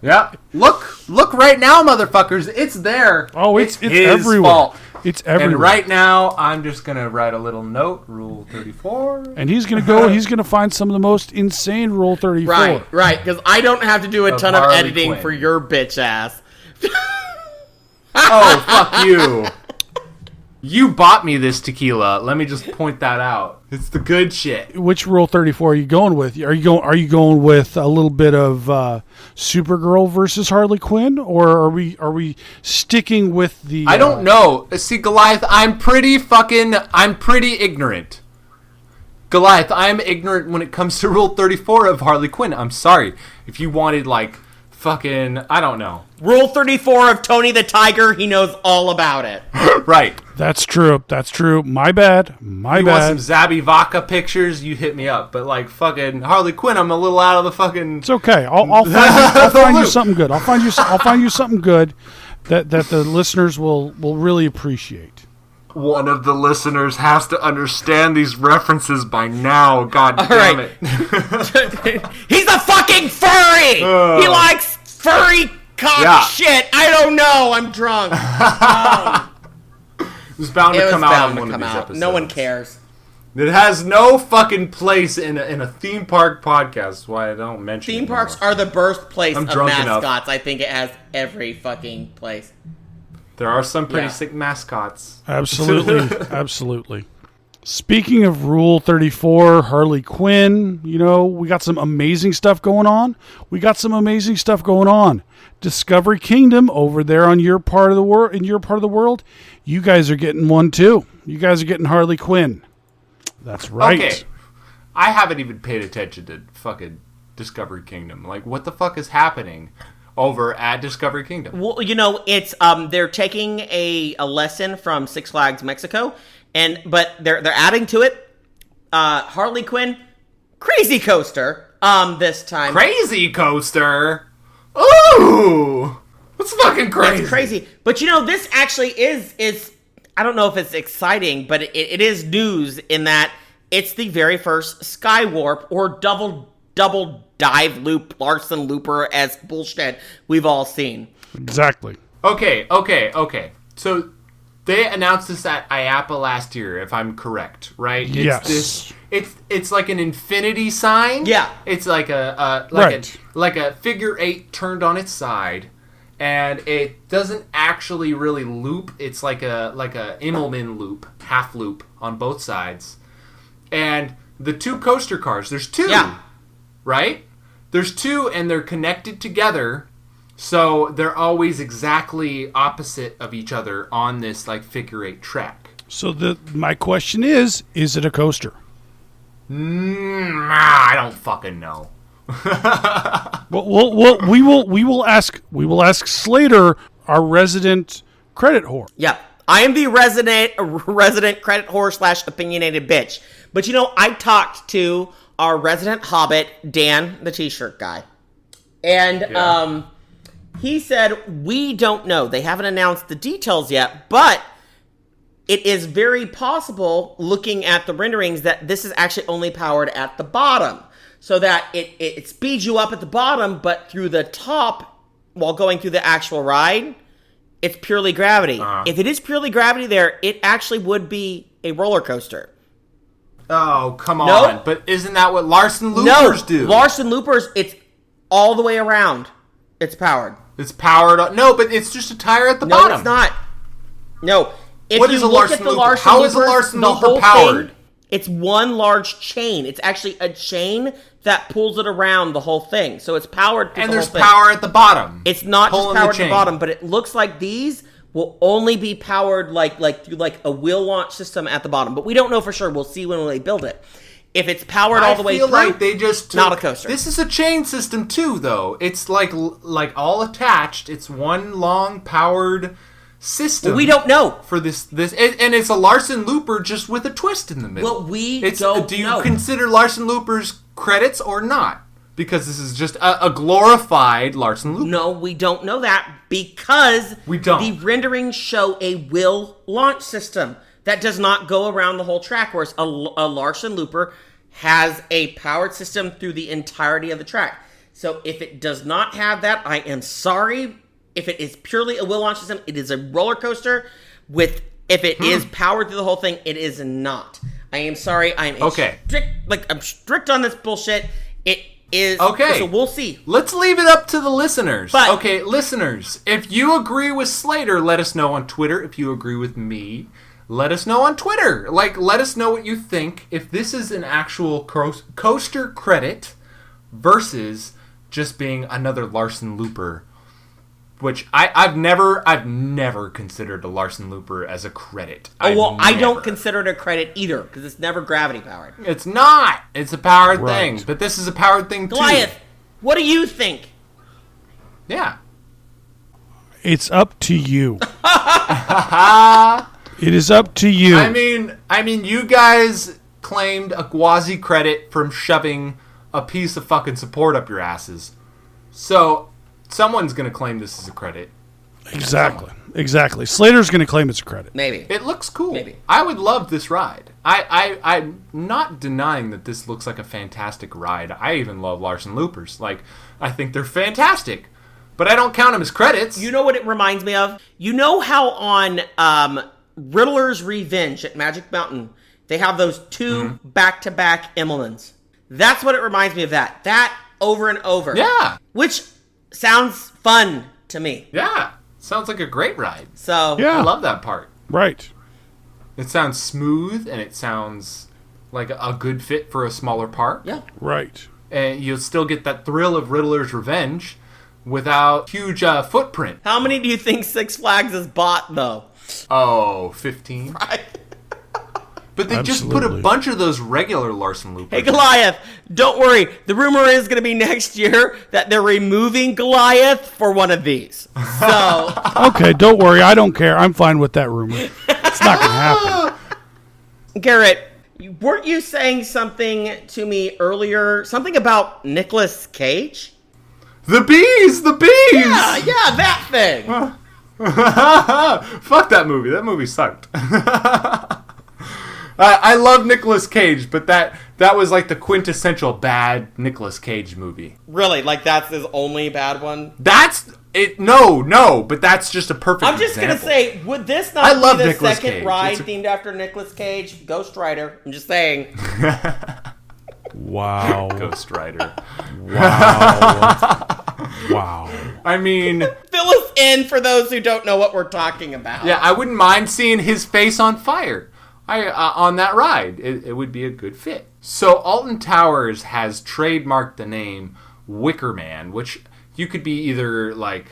Yeah. Look right now, motherfuckers. It's there. Oh, it's his everywhere. fault. It's everywhere. And right now, I'm just going to write a little note, Rule 34. And he's going to go, he's going to find some of the most insane Rule 34. Right, because I don't have to do a ton of Harley editing Quinn. for your bitch ass. Oh, fuck you. You bought me this tequila. Let me just point that out. It's the good shit. Which Rule 34 are you going with? Are you going with a little bit of Supergirl versus Harley Quinn, or are we sticking with the? I don't know. See, Goliath, I'm pretty ignorant. Goliath, I'm ignorant when it comes to Rule 34 of Harley Quinn. I'm sorry. If you wanted fucking, I don't know. Rule 34 of Tony the Tiger, he knows all about it. Right. That's true. My bad. You want some Zabby Vodka pictures? You hit me up. But fucking Harley Quinn, I'm a little out of the fucking. It's okay. I'll find you something good. I'll find you something good that the listeners will really appreciate. One of the listeners has to understand these references by now. God damn it. He's a fucking furry! He likes furry cock shit. I don't know. I'm drunk. It was bound to come out on one of these episodes. No one cares. It has no fucking place in a theme park podcast. That's why I don't mention it. Theme parks are the birthplace of drunk mascots. enough. I think it has every fucking place. There are some pretty sick mascots. Absolutely. Absolutely. Speaking of Rule 34, Harley Quinn, we got some amazing stuff going on. Discovery Kingdom over there on your part of the world, in your part of the world, you guys are getting one too. You guys are getting Harley Quinn. That's right. Okay. I haven't even paid attention to fucking Discovery Kingdom. What the fuck is happening over at Discovery Kingdom? Well, it's they're taking a lesson from Six Flags Mexico, but they're adding to it Harley Quinn Crazy Coaster this time. Crazy Coaster? Ooh! That's fucking crazy. It's crazy. But this actually is I don't know if it's exciting, but it is news in that it's the very first Skywarp or double dive loop Larson looper as bullshit we've all seen. Exactly. Okay. So they announced this at IAPA last year, if I'm correct, right? Yes. It's like an infinity sign. Yeah. It's like a figure 8 turned on its side, and it doesn't actually really loop. It's like a Immelman loop, half loop on both sides. And the two coaster cars, there's two. Yeah. Right? There's two, and they're connected together, so they're always exactly opposite of each other on this figure 8 track. So my question is it a coaster? I don't fucking know. Well, we will ask Slater, our resident credit whore. Yeah. I am the resident credit whore / opinionated bitch. But I talked to our resident hobbit, Dan, the t-shirt guy. And he said, we don't know. They haven't announced the details yet, but it is very possible, looking at the renderings, that this is actually only powered at the bottom. So that it speeds you up at the bottom, but through the top, while going through the actual ride, it's purely gravity. If it is purely gravity there, it actually would be a roller coaster. Oh, come on. But isn't that what Larson Loopers do? Larson Loopers, it's all the way around. It's powered. It's powered up. No, but it's just a tire at the bottom. No, it's not. No. If what you is a look Larson at the Looper? Larson How Loopers, is a Larson the Looper whole powered? Thing, it's one large chain. It's actually a chain that pulls it around the whole thing. So it's powered through and the there's whole thing. power at the bottom. It's not just Pulling powered the at the bottom, but it looks like these will only be powered through a wheel launch system at the bottom. But we don't know for sure. We'll see when they build it. If it's powered all the way through, I feel like they just took, not a coaster. This is a chain system too, though. It's like all attached. It's one long powered system. Well, we don't know for this, and it's a Larson Looper just with a twist in the middle. Well, we don't know. Do you consider Larson Loopers credits or not? Because this is just a glorified Larson Looper. No, we don't know that because we don't. The renderings show a wheel launch system that does not go around the whole track, whereas a Larson Looper has a powered system through the entirety of the track. So if it does not have that, I am sorry. If it is purely a wheel launch system, it is a roller coaster. If it is powered through the whole thing, it is not. I am sorry. I'm strict on this bullshit. It is okay. So we'll see. Let's leave it up to the listeners. But, okay, listeners, if you agree with Slater, let us know on Twitter. If you agree with me, let us know on Twitter. Let us know what you think. If this is an actual coaster credit versus just being another Larson looper, which I've never considered a Larson looper as a credit. I don't consider it a credit either because it's never gravity powered. It's not. It's a powered thing, but this is a powered thing too. Goliath, what do you think? Yeah, it's up to you. It is up to you. I mean, you guys claimed a quasi credit from shoving a piece of fucking support up your asses, so someone's going to claim this as a credit. Exactly. Slater's going to claim it's a credit. Maybe. It looks cool. Maybe. I would love this ride. I'm not denying that this looks like a fantastic ride. I even love Larson loopers. I think they're fantastic. But I don't count them as credits. You know what it reminds me of? You know how on Riddler's Revenge at Magic Mountain, they have those two back-to-back Emmelmans. That's what it reminds me of that over and over. Yeah. Which sounds fun to me. Yeah. Sounds like a great ride. So yeah. I love that part. Right. It sounds smooth, and it sounds like a good fit for a smaller park. Yeah. Right. And you'll still get that thrill of Riddler's Revenge without huge footprint. How many do you think Six Flags has bought, though? Oh, 15? Right. But they just put a bunch of those regular Larson loopers. Hey, Goliath, don't worry. The rumor is going to be next year that they're removing Goliath for one of these. So. Okay, don't worry. I don't care. I'm fine with that rumor. It's not going to happen. Garrett, weren't you saying something to me earlier? Something about Nicolas Cage? The bees! Yeah, that thing. Fuck that movie. That movie sucked. I love Nicolas Cage, but that was like the quintessential bad Nicolas Cage movie. Really? That's his only bad one? That's it. No, but that's just a perfect I'm just example. going to say, would this not be the Nicolas second Cage. ride themed after Nicolas Cage? Ghost Rider. I'm just saying. Wow. Ghost Rider. Wow. I mean, fill us in for those who don't know what we're talking about. Yeah, I wouldn't mind seeing his face on fire. On that ride, it would be a good fit. So Alton Towers has trademarked the name Wicker Man, which you could be either like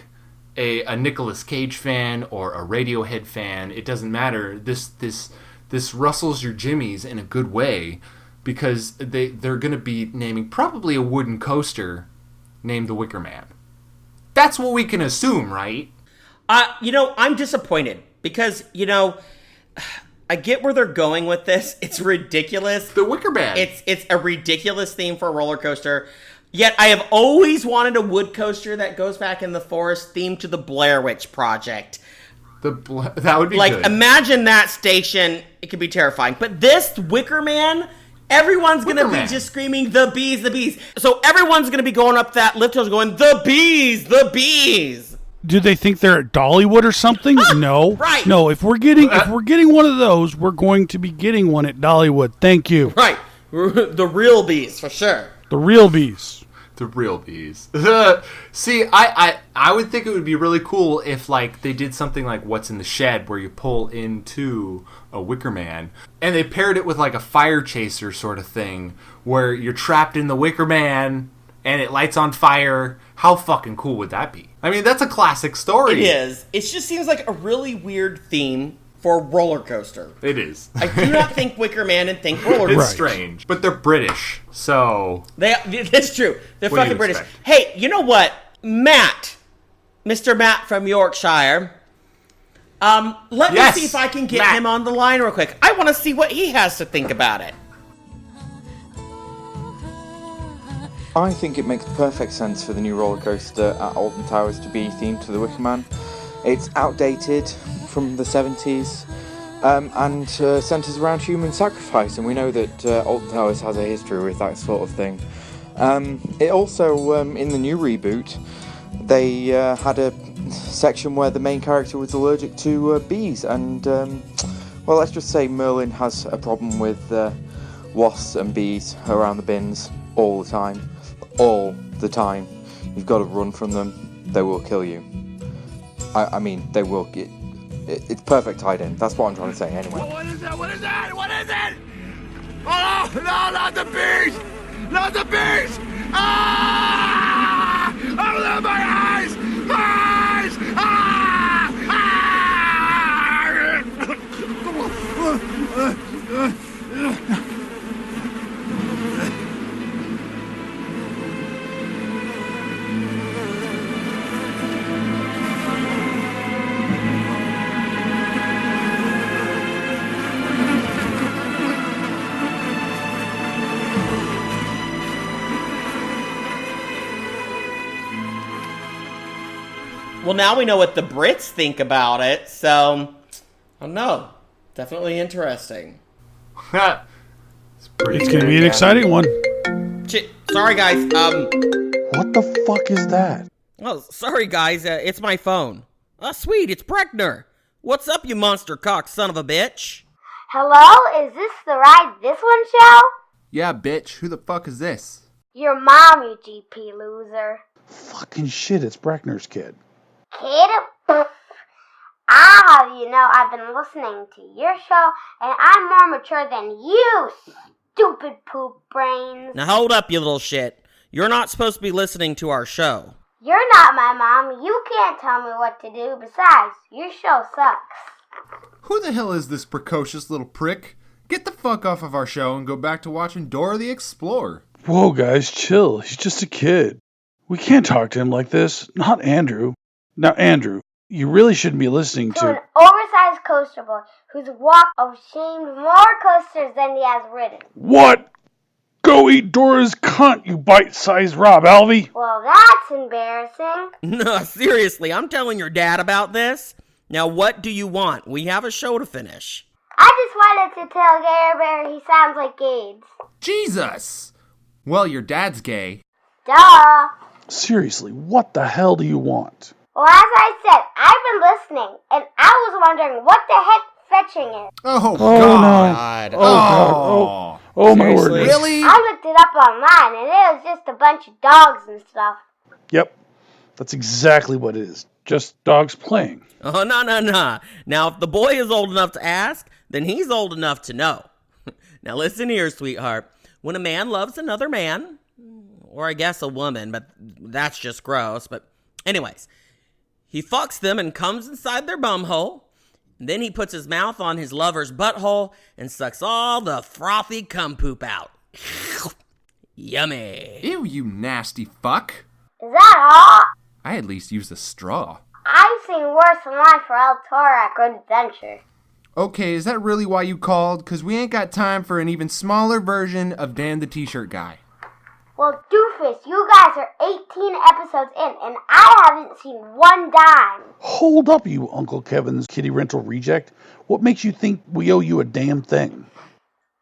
a Nicolas Cage fan or a Radiohead fan. It doesn't matter. This rustles your jimmies in a good way because they're going to be naming probably a wooden coaster named the Wicker Man. That's what we can assume, right? I'm disappointed because, I get where they're going with this. It's ridiculous. The Wicker Man. It's a ridiculous theme for a roller coaster. Yet I have always wanted a wood coaster that goes back in the forest themed to the Blair Witch Project. That would be good. Imagine that station. It could be terrifying. But this Wicker Man, everyone's going to be just screaming, the bees, the bees. So everyone's going to be going up that lift hill going, the bees, the bees. Do they think they're at Dollywood or something? No. Right. No, if we're getting one of those, we're going to be getting one at Dollywood. Thank you. Right. The real bees, for sure. The real bees. The real bees. See, I would think it would be really cool if they did something like What's in the Shed where you pull into a Wicker Man and they paired it with a fire chaser sort of thing where you're trapped in the Wicker Man and it lights on fire. How fucking cool would that be? I mean, that's a classic story. It is. It just seems like a really weird theme for a roller coaster. It is. I do not think Wicker Man and think roller coaster. It's strange. But they're British, so... That's true. They're What do fucking you British. expect? Hey, you know what? Matt. Mr. Matt from Yorkshire. Let me see if I can get him on the line real quick. I want to see what he has to think about it. I think it makes perfect sense for the new roller coaster at Alton Towers to be themed to the Wicker Man. It's outdated from the 70s and centres around human sacrifice, and we know that Alton Towers has a history with that sort of thing. It also, in the new reboot, they had a section where the main character was allergic to bees, and, well, let's just say Merlin has a problem with wasps and bees around the bins all the time. All the time. You've got to run from them. They will kill you. I mean, they will get... It's perfect tied in. That's what I'm trying to say, anyway. What is that? What is that? What is it? Oh, no, not the bees! Not the bees! Ah! Oh, my eyes! Eyes! Ah! Well, now we know what the Brits think about it, so I don't know. Definitely interesting. It's It's going to be an exciting one. Sorry, guys. What the fuck is that? Oh, sorry, guys. It's my phone. Oh, sweet. It's Brechner. What's up, you monster cock son of a bitch? Hello? Is this the Ride This One show? Yeah, bitch. Who the fuck is this? Your mom, you GP loser. Fucking shit, it's Brechner's kid. Kid? I'll have you know I've been listening to your show, and I'm more mature than you, stupid poop brains. Now hold up, you little shit. You're not supposed to be listening to our show. You're not my mom. You can't tell me what to do. Besides, your show sucks. Who the hell is this precocious little prick? Get the fuck off of our show and go back to watching Dora the Explorer. Whoa, guys, chill. He's just a kid. We can't talk to him like this. Not Andrew. Now, Andrew, you really shouldn't be listening To an to... oversized coaster boy who's walked of shamed more coasters than he has ridden. What? Go eat Dora's cunt, you bite-sized Rob Alvey. Well, that's embarrassing. No, seriously, I'm telling your dad about this. Now, what do you want? We have a show to finish. I just wanted to tell Garbear he sounds like Gabe's. Jesus! Well, your dad's gay. Duh. Seriously, what the hell do you want? Well, as I said, I've been listening, and I was wondering what the heck fetching is. Oh, God. Oh, God. Oh, my word. Really? I looked it up online, and it was just a bunch of dogs and stuff. Yep, that's exactly what it is. Just dogs playing. Oh, no. Now, if the boy is old enough to ask, then he's old enough to know. Now, listen here, sweetheart. When a man loves another man, or I guess a woman, but that's just gross, but anyways, he fucks them and comes inside their bumhole, and then he puts his mouth on his lover's butthole and sucks all the frothy cum poop out. Yummy. Ew, you nasty fuck. Is that all? I at least used a straw. I've seen worse in life for El Toro at Good Adventure. Okay, is that really why you called? Because we ain't got time for an even smaller version of Dan the T-shirt guy. Well, doofus, you guys are 18 episodes in, and I haven't seen one dime. Hold up, you Uncle Kevin's kitty rental reject. What makes you think we owe you a damn thing?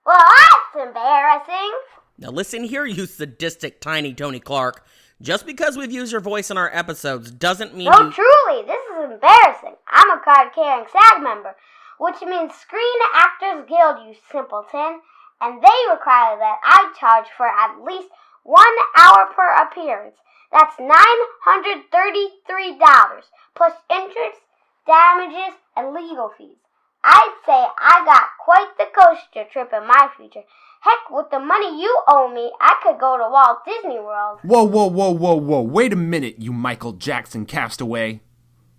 Well, that's embarrassing. Now listen here, you sadistic tiny Tony Clark. Just because we've used your voice in our episodes doesn't mean No, truly, this is embarrassing. I'm a card-carrying SAG member, which means Screen Actors Guild, you simpleton, and they require that I charge for at least 1 hour per appearance. That's $933, plus interest, damages, and legal fees. I'd say I got quite the coaster trip in my future. Heck, with the money you owe me, I could go to Walt Disney World. Whoa. Wait a minute, you Michael Jackson castaway.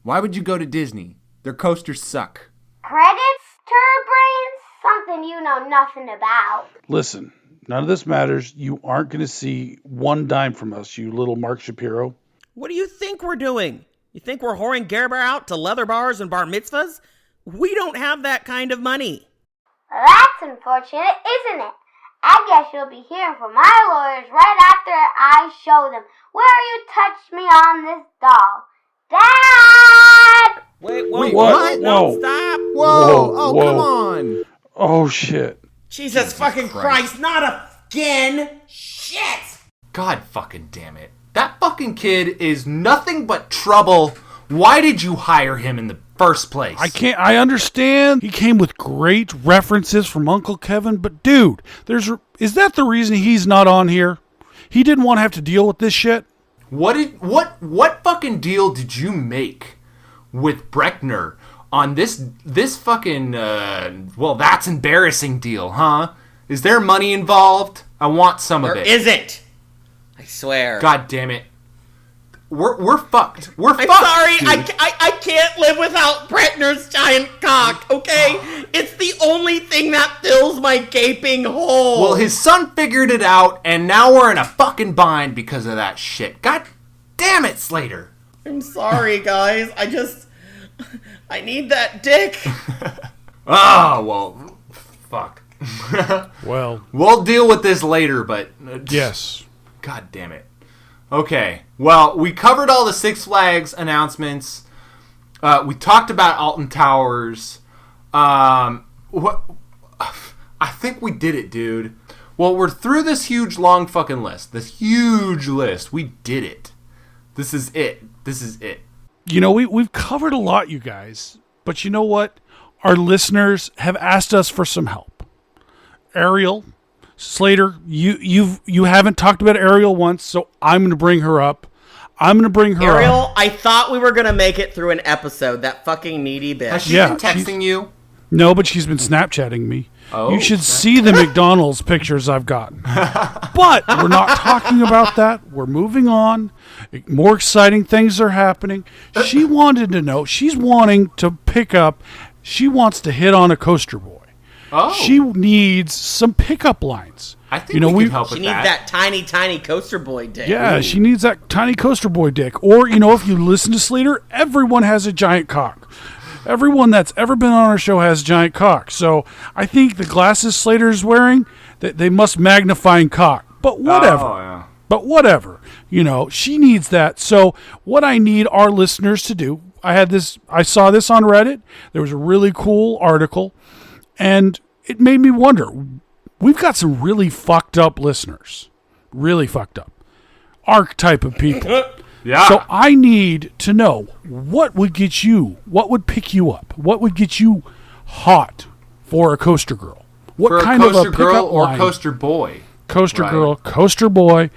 Why would you go to Disney? Their coasters suck. Credits, turd brains? Something you know nothing about. Listen, none of this matters. You aren't going to see one dime from us, you little Mark Shapiro. What do you think we're doing? You think we're whoring Garbear out to leather bars and bar mitzvahs? We don't have that kind of money. Well, that's unfortunate, isn't it? I guess you'll be hearing from my lawyers right after I show them where you touched me on this doll. Dad! Wait, what? No, Whoa. stop. Whoa, Whoa. Come on. Oh, shit. Jesus fucking Christ, not again. Shit. God fucking damn it. That fucking kid is nothing but trouble. Why did you hire him in the first place? I understand he came with great references from Uncle Kevin, but dude, is that the reason he's not on here? He didn't want to have to deal with this shit? What fucking deal did you make with Brechner on this fucking that's embarrassing deal, huh? Is there money involved? I want some of it. There isn't. I swear. God damn it. We're fucked. I'm sorry. Dude. I can't live without Brechner's giant cock, okay? It's the only thing that fills my gaping hole. Well, his son figured it out, and now we're in a fucking bind because of that shit. God damn it, Slater. I'm sorry, guys. I need that dick. Oh, well, fuck. Well, we'll deal with this later, but... yes. God damn it. Okay, well, we covered all the Six Flags announcements. We talked about Alton Towers. I think we did it, dude. Well, we're through this huge, long fucking list. This huge list. We did it. This is it. You know, we've covered a lot, you guys. But you know what? Our listeners have asked us for some help. Ariel... Slater, you haven't talked about Ariel once, so I'm going to bring her up. Ariel, I thought we were going to make it through an episode, that fucking needy bitch. Has she been texting you? No, but she's been Snapchatting me. Oh, you should see the McDonald's pictures I've gotten. But we're not talking about that. We're moving on. More exciting things are happening. She wanted to know. She wants to hit on a coaster boy. Oh. She needs some pickup lines. I think we can help with that. She needs that tiny, tiny coaster boy dick. Yeah, she needs that tiny coaster boy dick. Or, if you listen to Slater, everyone has a giant cock. Everyone that's ever been on our show has a giant cock. So I think the glasses Slater's wearing, they must magnifying cock. But whatever. Oh, yeah. But whatever. She needs that. So what I need our listeners to do, I saw this on Reddit. There was a really cool article. And it made me wonder, we've got some really fucked up listeners. Really fucked up. Archetype of people. Yeah. So I need to know, what would pick you up? What would get you hot for a coaster girl? What for kind a coaster of a girl pickup or line? coaster boy? Coaster girl, coaster boy.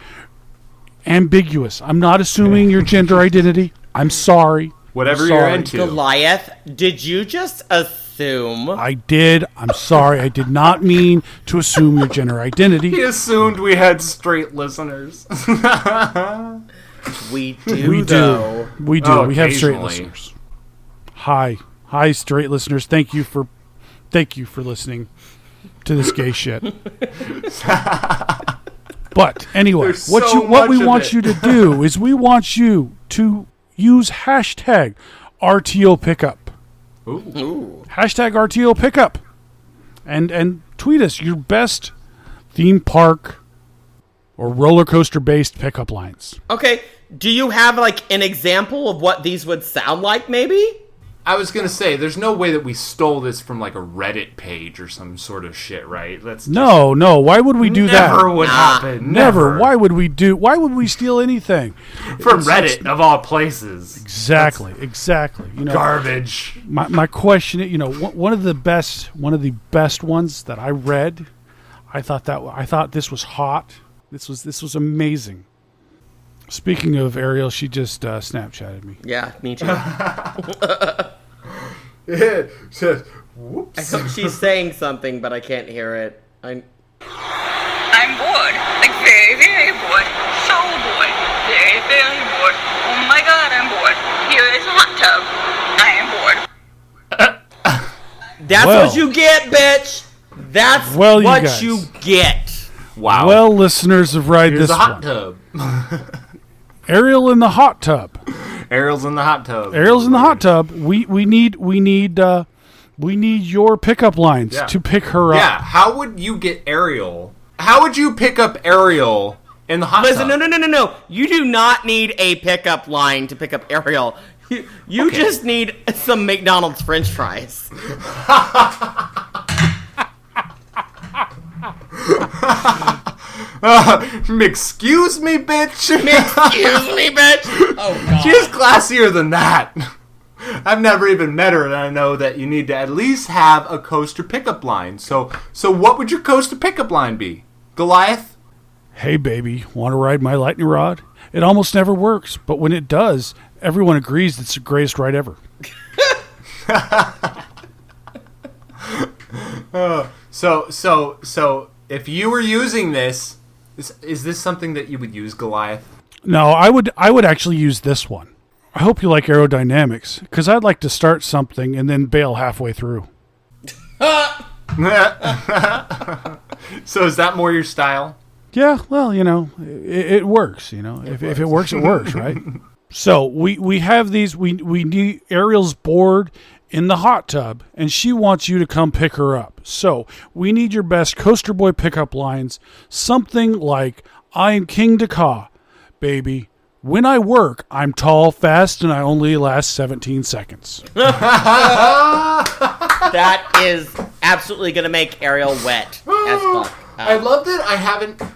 Ambiguous. I'm not assuming your gender identity. I'm sorry. Whatever you're into. Goliath, did you just assume? I did. I'm sorry. I did not mean to assume your gender identity. He assumed we had straight listeners. We do. We do. Oh, we have straight occasionally. listeners. Hi, straight listeners. Thank you for listening to this gay shit. But anyway, There's what so we much of want it. you to do is we want you to use hashtag RTO pickup. Ooh. Hashtag RTO pickup. And tweet us your best theme park or roller coaster based pickup lines. Okay, do you have an example of what these would sound like, maybe? I was going to say, there's no way that we stole this from a Reddit page or some sort of shit, right? No. Why would we do that? Never would happen. Never. Why would we steal anything? From Reddit, of all places. Exactly. Garbage. My question, one of the best ones that I read, I thought this was hot. This was amazing. Speaking of Ariel, she just Snapchatted me. Yeah, me too. Whoops. I hope she's saying something, but I can't hear it. I'm bored. Very, very bored. So bored. Very, very bored. Oh my god, I'm bored. Here is a hot tub. I am bored. That's what you get, bitch. That's what you get. Wow. Well, listeners have read Here's this a hot one. tub. Ariel in the hot tub. Ariel's in the hot tub. Ariel's in the hot tub. We need your pickup lines to pick her up. Yeah. How would you get Ariel? How would you pick up Ariel in the hot tub? Listen, no. You do not need a pickup line to pick up Ariel. You just need some McDonald's French fries. Excuse me, bitch. Excuse me, bitch. Oh God. She's classier than that. I've never even met her, and I know that you need to at least have a coaster pickup line. So what would your coaster pickup line be? Goliath? Hey, baby, want to ride my lightning rod? It almost never works, but when it does, everyone agrees it's the greatest ride ever. So if you were using this, is this something that you would use, Goliath? No, I would actually use this one. I hope you like aerodynamics, because I'd like to start something and then bail halfway through. So is that more your style? Yeah, well, it works, If it works, it works, right? So we have these, we need Ariel's bored in the hot tub, and she wants you to come pick her up. So we need your best Coaster Boy pickup lines, something like, I'm King Dakar, baby. When I work, I'm tall, fast, and I only last 17 seconds. That is absolutely going to make Ariel wet as fuck. I love that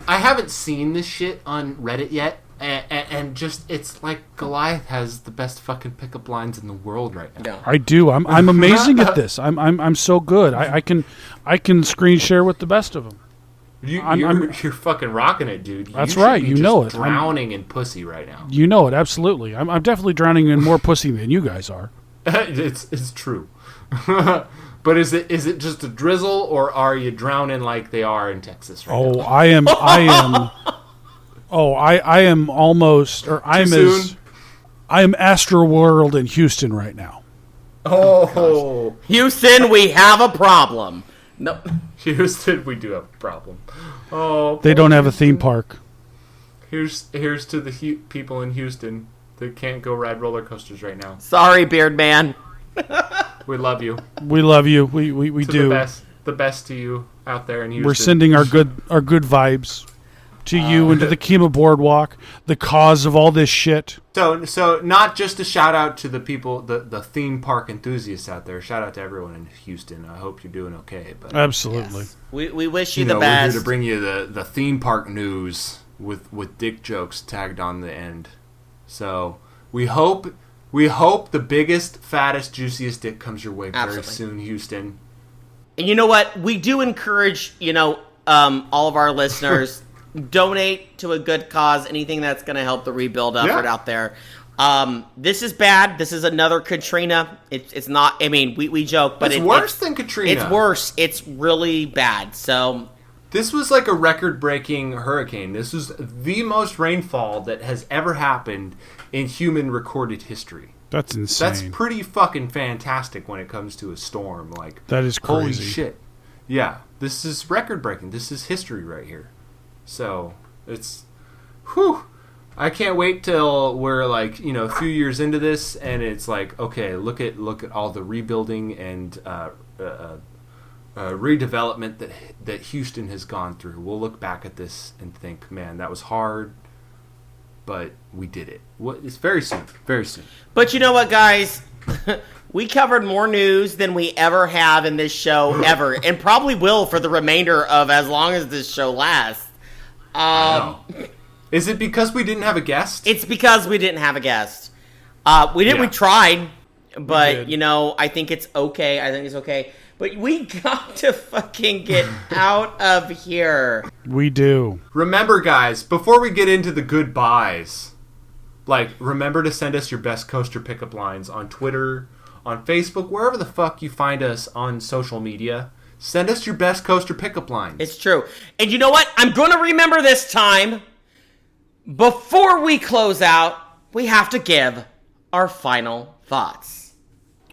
I haven't seen this shit on Reddit yet, and just it's like Goliath has the best fucking pickup lines in the world right now. No. I do. I'm amazing at this. I'm so good. I can screen share with the best of them. You're fucking rocking it, dude. That's right. You know it. Drowning in pussy right now. You know it absolutely. I'm definitely drowning in more pussy than you guys are. It's true. But is it just a drizzle, or are you drowning like they are in Texas right now? I am. I am almost, or I am Astroworld in Houston right now. Oh, Houston, we have a problem. No, Houston, we do have a problem. Oh, they don't have a theme park. Here's to the people in Houston that can't go ride roller coasters right now. Sorry, Beard Man. We love you. We love you. We do. The best to you out there in Houston. We're sending our good vibes to you and to the Kima Boardwalk, the cause of all this shit. So not just a shout out to the people, the theme park enthusiasts out there. Shout out to everyone in Houston. I hope you're doing okay. But absolutely, yes. We wish you the best. We're here to bring you the theme park news with dick jokes tagged on the end. So we hope the biggest, fattest, juiciest dick comes your way very soon, Houston. And you know what? We do encourage all of our listeners. Donate to a good cause, anything that's going to help the rebuild effort out there. This is bad. This is another Katrina. It's not, I mean, we joke, but it's worse than Katrina. It's worse. It's really bad. So this was like a record-breaking hurricane. This was the most rainfall that has ever happened in human recorded history. That's insane. That's pretty fucking fantastic when it comes to a storm. Like, that is crazy. Holy shit. Yeah, this is record-breaking. This is history right here. So, it's, whew, I can't wait till we're like, a few years into this, and it's like, okay, look at all the rebuilding and redevelopment that Houston has gone through. We'll look back at this and think, man, that was hard, but we did it. It's very soon, very soon. But you know what, guys? We covered more news than we ever have in this show ever, and probably will for the remainder of as long as this show lasts. Is it because we didn't have a guest? It's because we didn't have a guest. We tried, but I think it's okay. But we got to fucking get out of here. We do. Remember, guys, before we get into the goodbyes, remember to send us your best coaster pickup lines on Twitter, on Facebook, wherever the fuck you find us on social media. Send us your best coaster pickup lines. It's true. And you know what? I'm going to remember this time. Before we close out, we have to give our final thoughts.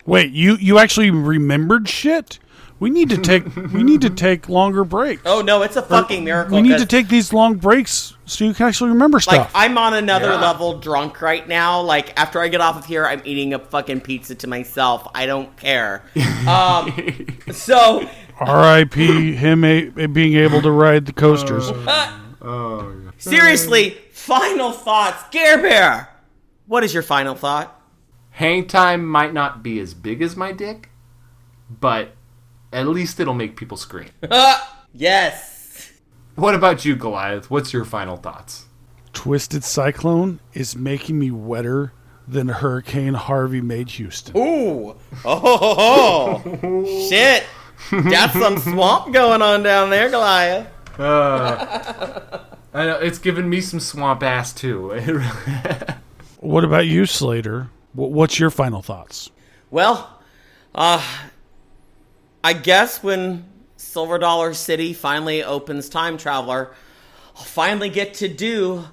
Wait, you actually remembered shit? We need to take longer breaks. Oh no, it's a fucking miracle. We need to take these long breaks so you can actually remember stuff. I'm on another level drunk right now. After I get off of here, I'm eating a fucking pizza to myself. I don't care. So R.I.P. him being able to ride the coasters. Seriously, final thoughts. Garbear, what is your final thought? Hangtime might not be as big as my dick, but at least it'll make people scream. Yes. What about you, Goliath? What's your final thoughts? Twisted Cyclone is making me wetter than Hurricane Harvey made Houston. Ooh. Oh, shit. Got some swamp going on down there, Goliath. I know, it's giving me some swamp ass, too. What about you, Slater? What's your final thoughts? Well, I guess when Silver Dollar City finally opens Time Traveler, I'll finally get to do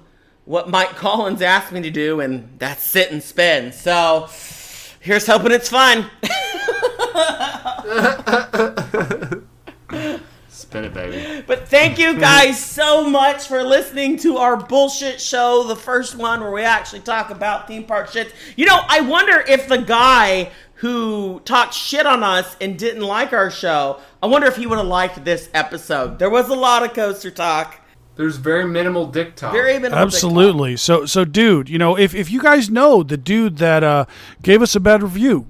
what Mike Collins asked me to do, and that's sit and spin. So, here's hoping it's fun. Spin it, baby. But thank you guys so much for listening to our bullshit show, the first one where we actually talk about theme park shit. You know, I wonder if the guy who talked shit on us and didn't like our show, I wonder if he would have liked this episode. There was a lot of coaster talk. There's very minimal dick talk. Very minimal Absolutely. dick talk. So, dude, you know, if you guys know the dude that gave us a bad review,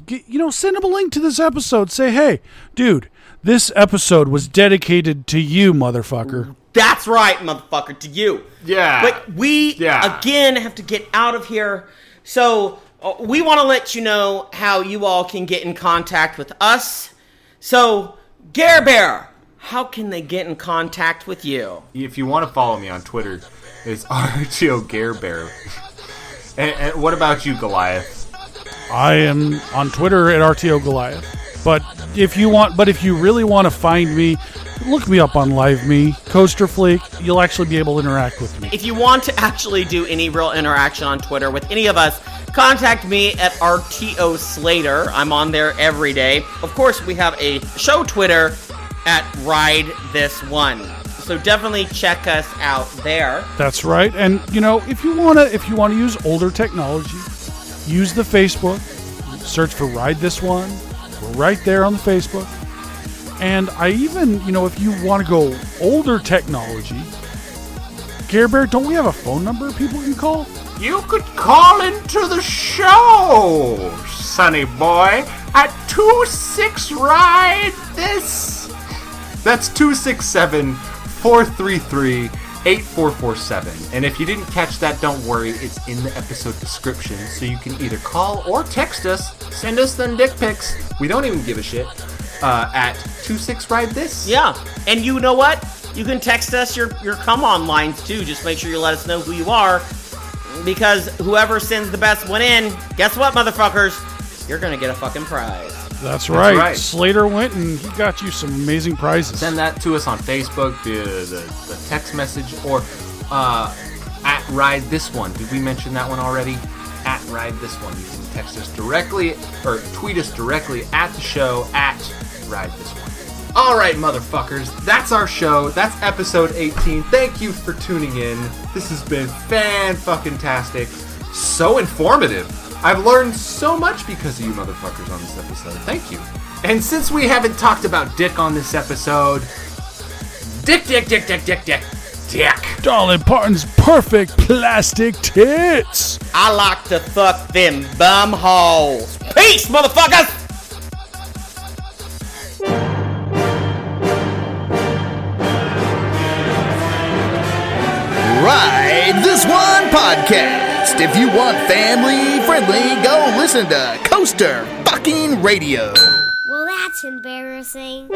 send him a link to this episode. Say, hey, dude, this episode was dedicated to you, motherfucker. That's right, motherfucker, to you. Yeah. But we, again, have to get out of here. So we want to let you know how you all can get in contact with us. So, Garbear, how can they get in contact with you? If you want to follow me on Twitter, it's RTO Garbear. And what about you, Goliath? I am on Twitter at RTO Goliath. But if you really want to find me, look me up on LiveMe, Coaster Fleek. You'll actually be able to interact with me. If you want to actually do any real interaction on Twitter with any of us, contact me at RTO Slater. I'm on there every day. Of course, we have a show Twitter at Ride This One. So definitely check us out there. That's right. And if you wanna use older technology, use the Facebook. Search for Ride This One. We're right there on the Facebook. And I even, if you want to go older technology, Garbear, don't we have a phone number people can call? You could call into the show, sonny boy, at 26-RIDE-THIS. That's 267-433-8447. And if you didn't catch that, don't worry. It's in the episode description. So you can either call or text us. Send us them dick pics. We don't even give a shit. At 26-RIDE-THIS. Yeah. And you know what? You can text us your come on lines too. Just make sure you let us know who you are. Because whoever sends the best one in, guess what, motherfuckers? You're going to get a fucking prize. That's right. Slater went and he got you some amazing prizes. Send that to us on Facebook, the text message, or at Ride This One. Did we mention that one already? At Ride This One. You can text us directly or tweet us directly at the show at Ride This One. All right, motherfuckers. That's our show. That's episode 18. Thank you for tuning in. This has been fan-fucking-tastic. So informative. I've learned so much because of you motherfuckers on this episode. Thank you. And since we haven't talked about dick on this episode, dick. Dolly Parton's perfect plastic tits. I like to fuck them bum holes. Peace, motherfuckers! Ride This One podcast. If you want family friendly, go listen to Coaster Fucking Radio. Well, that's embarrassing.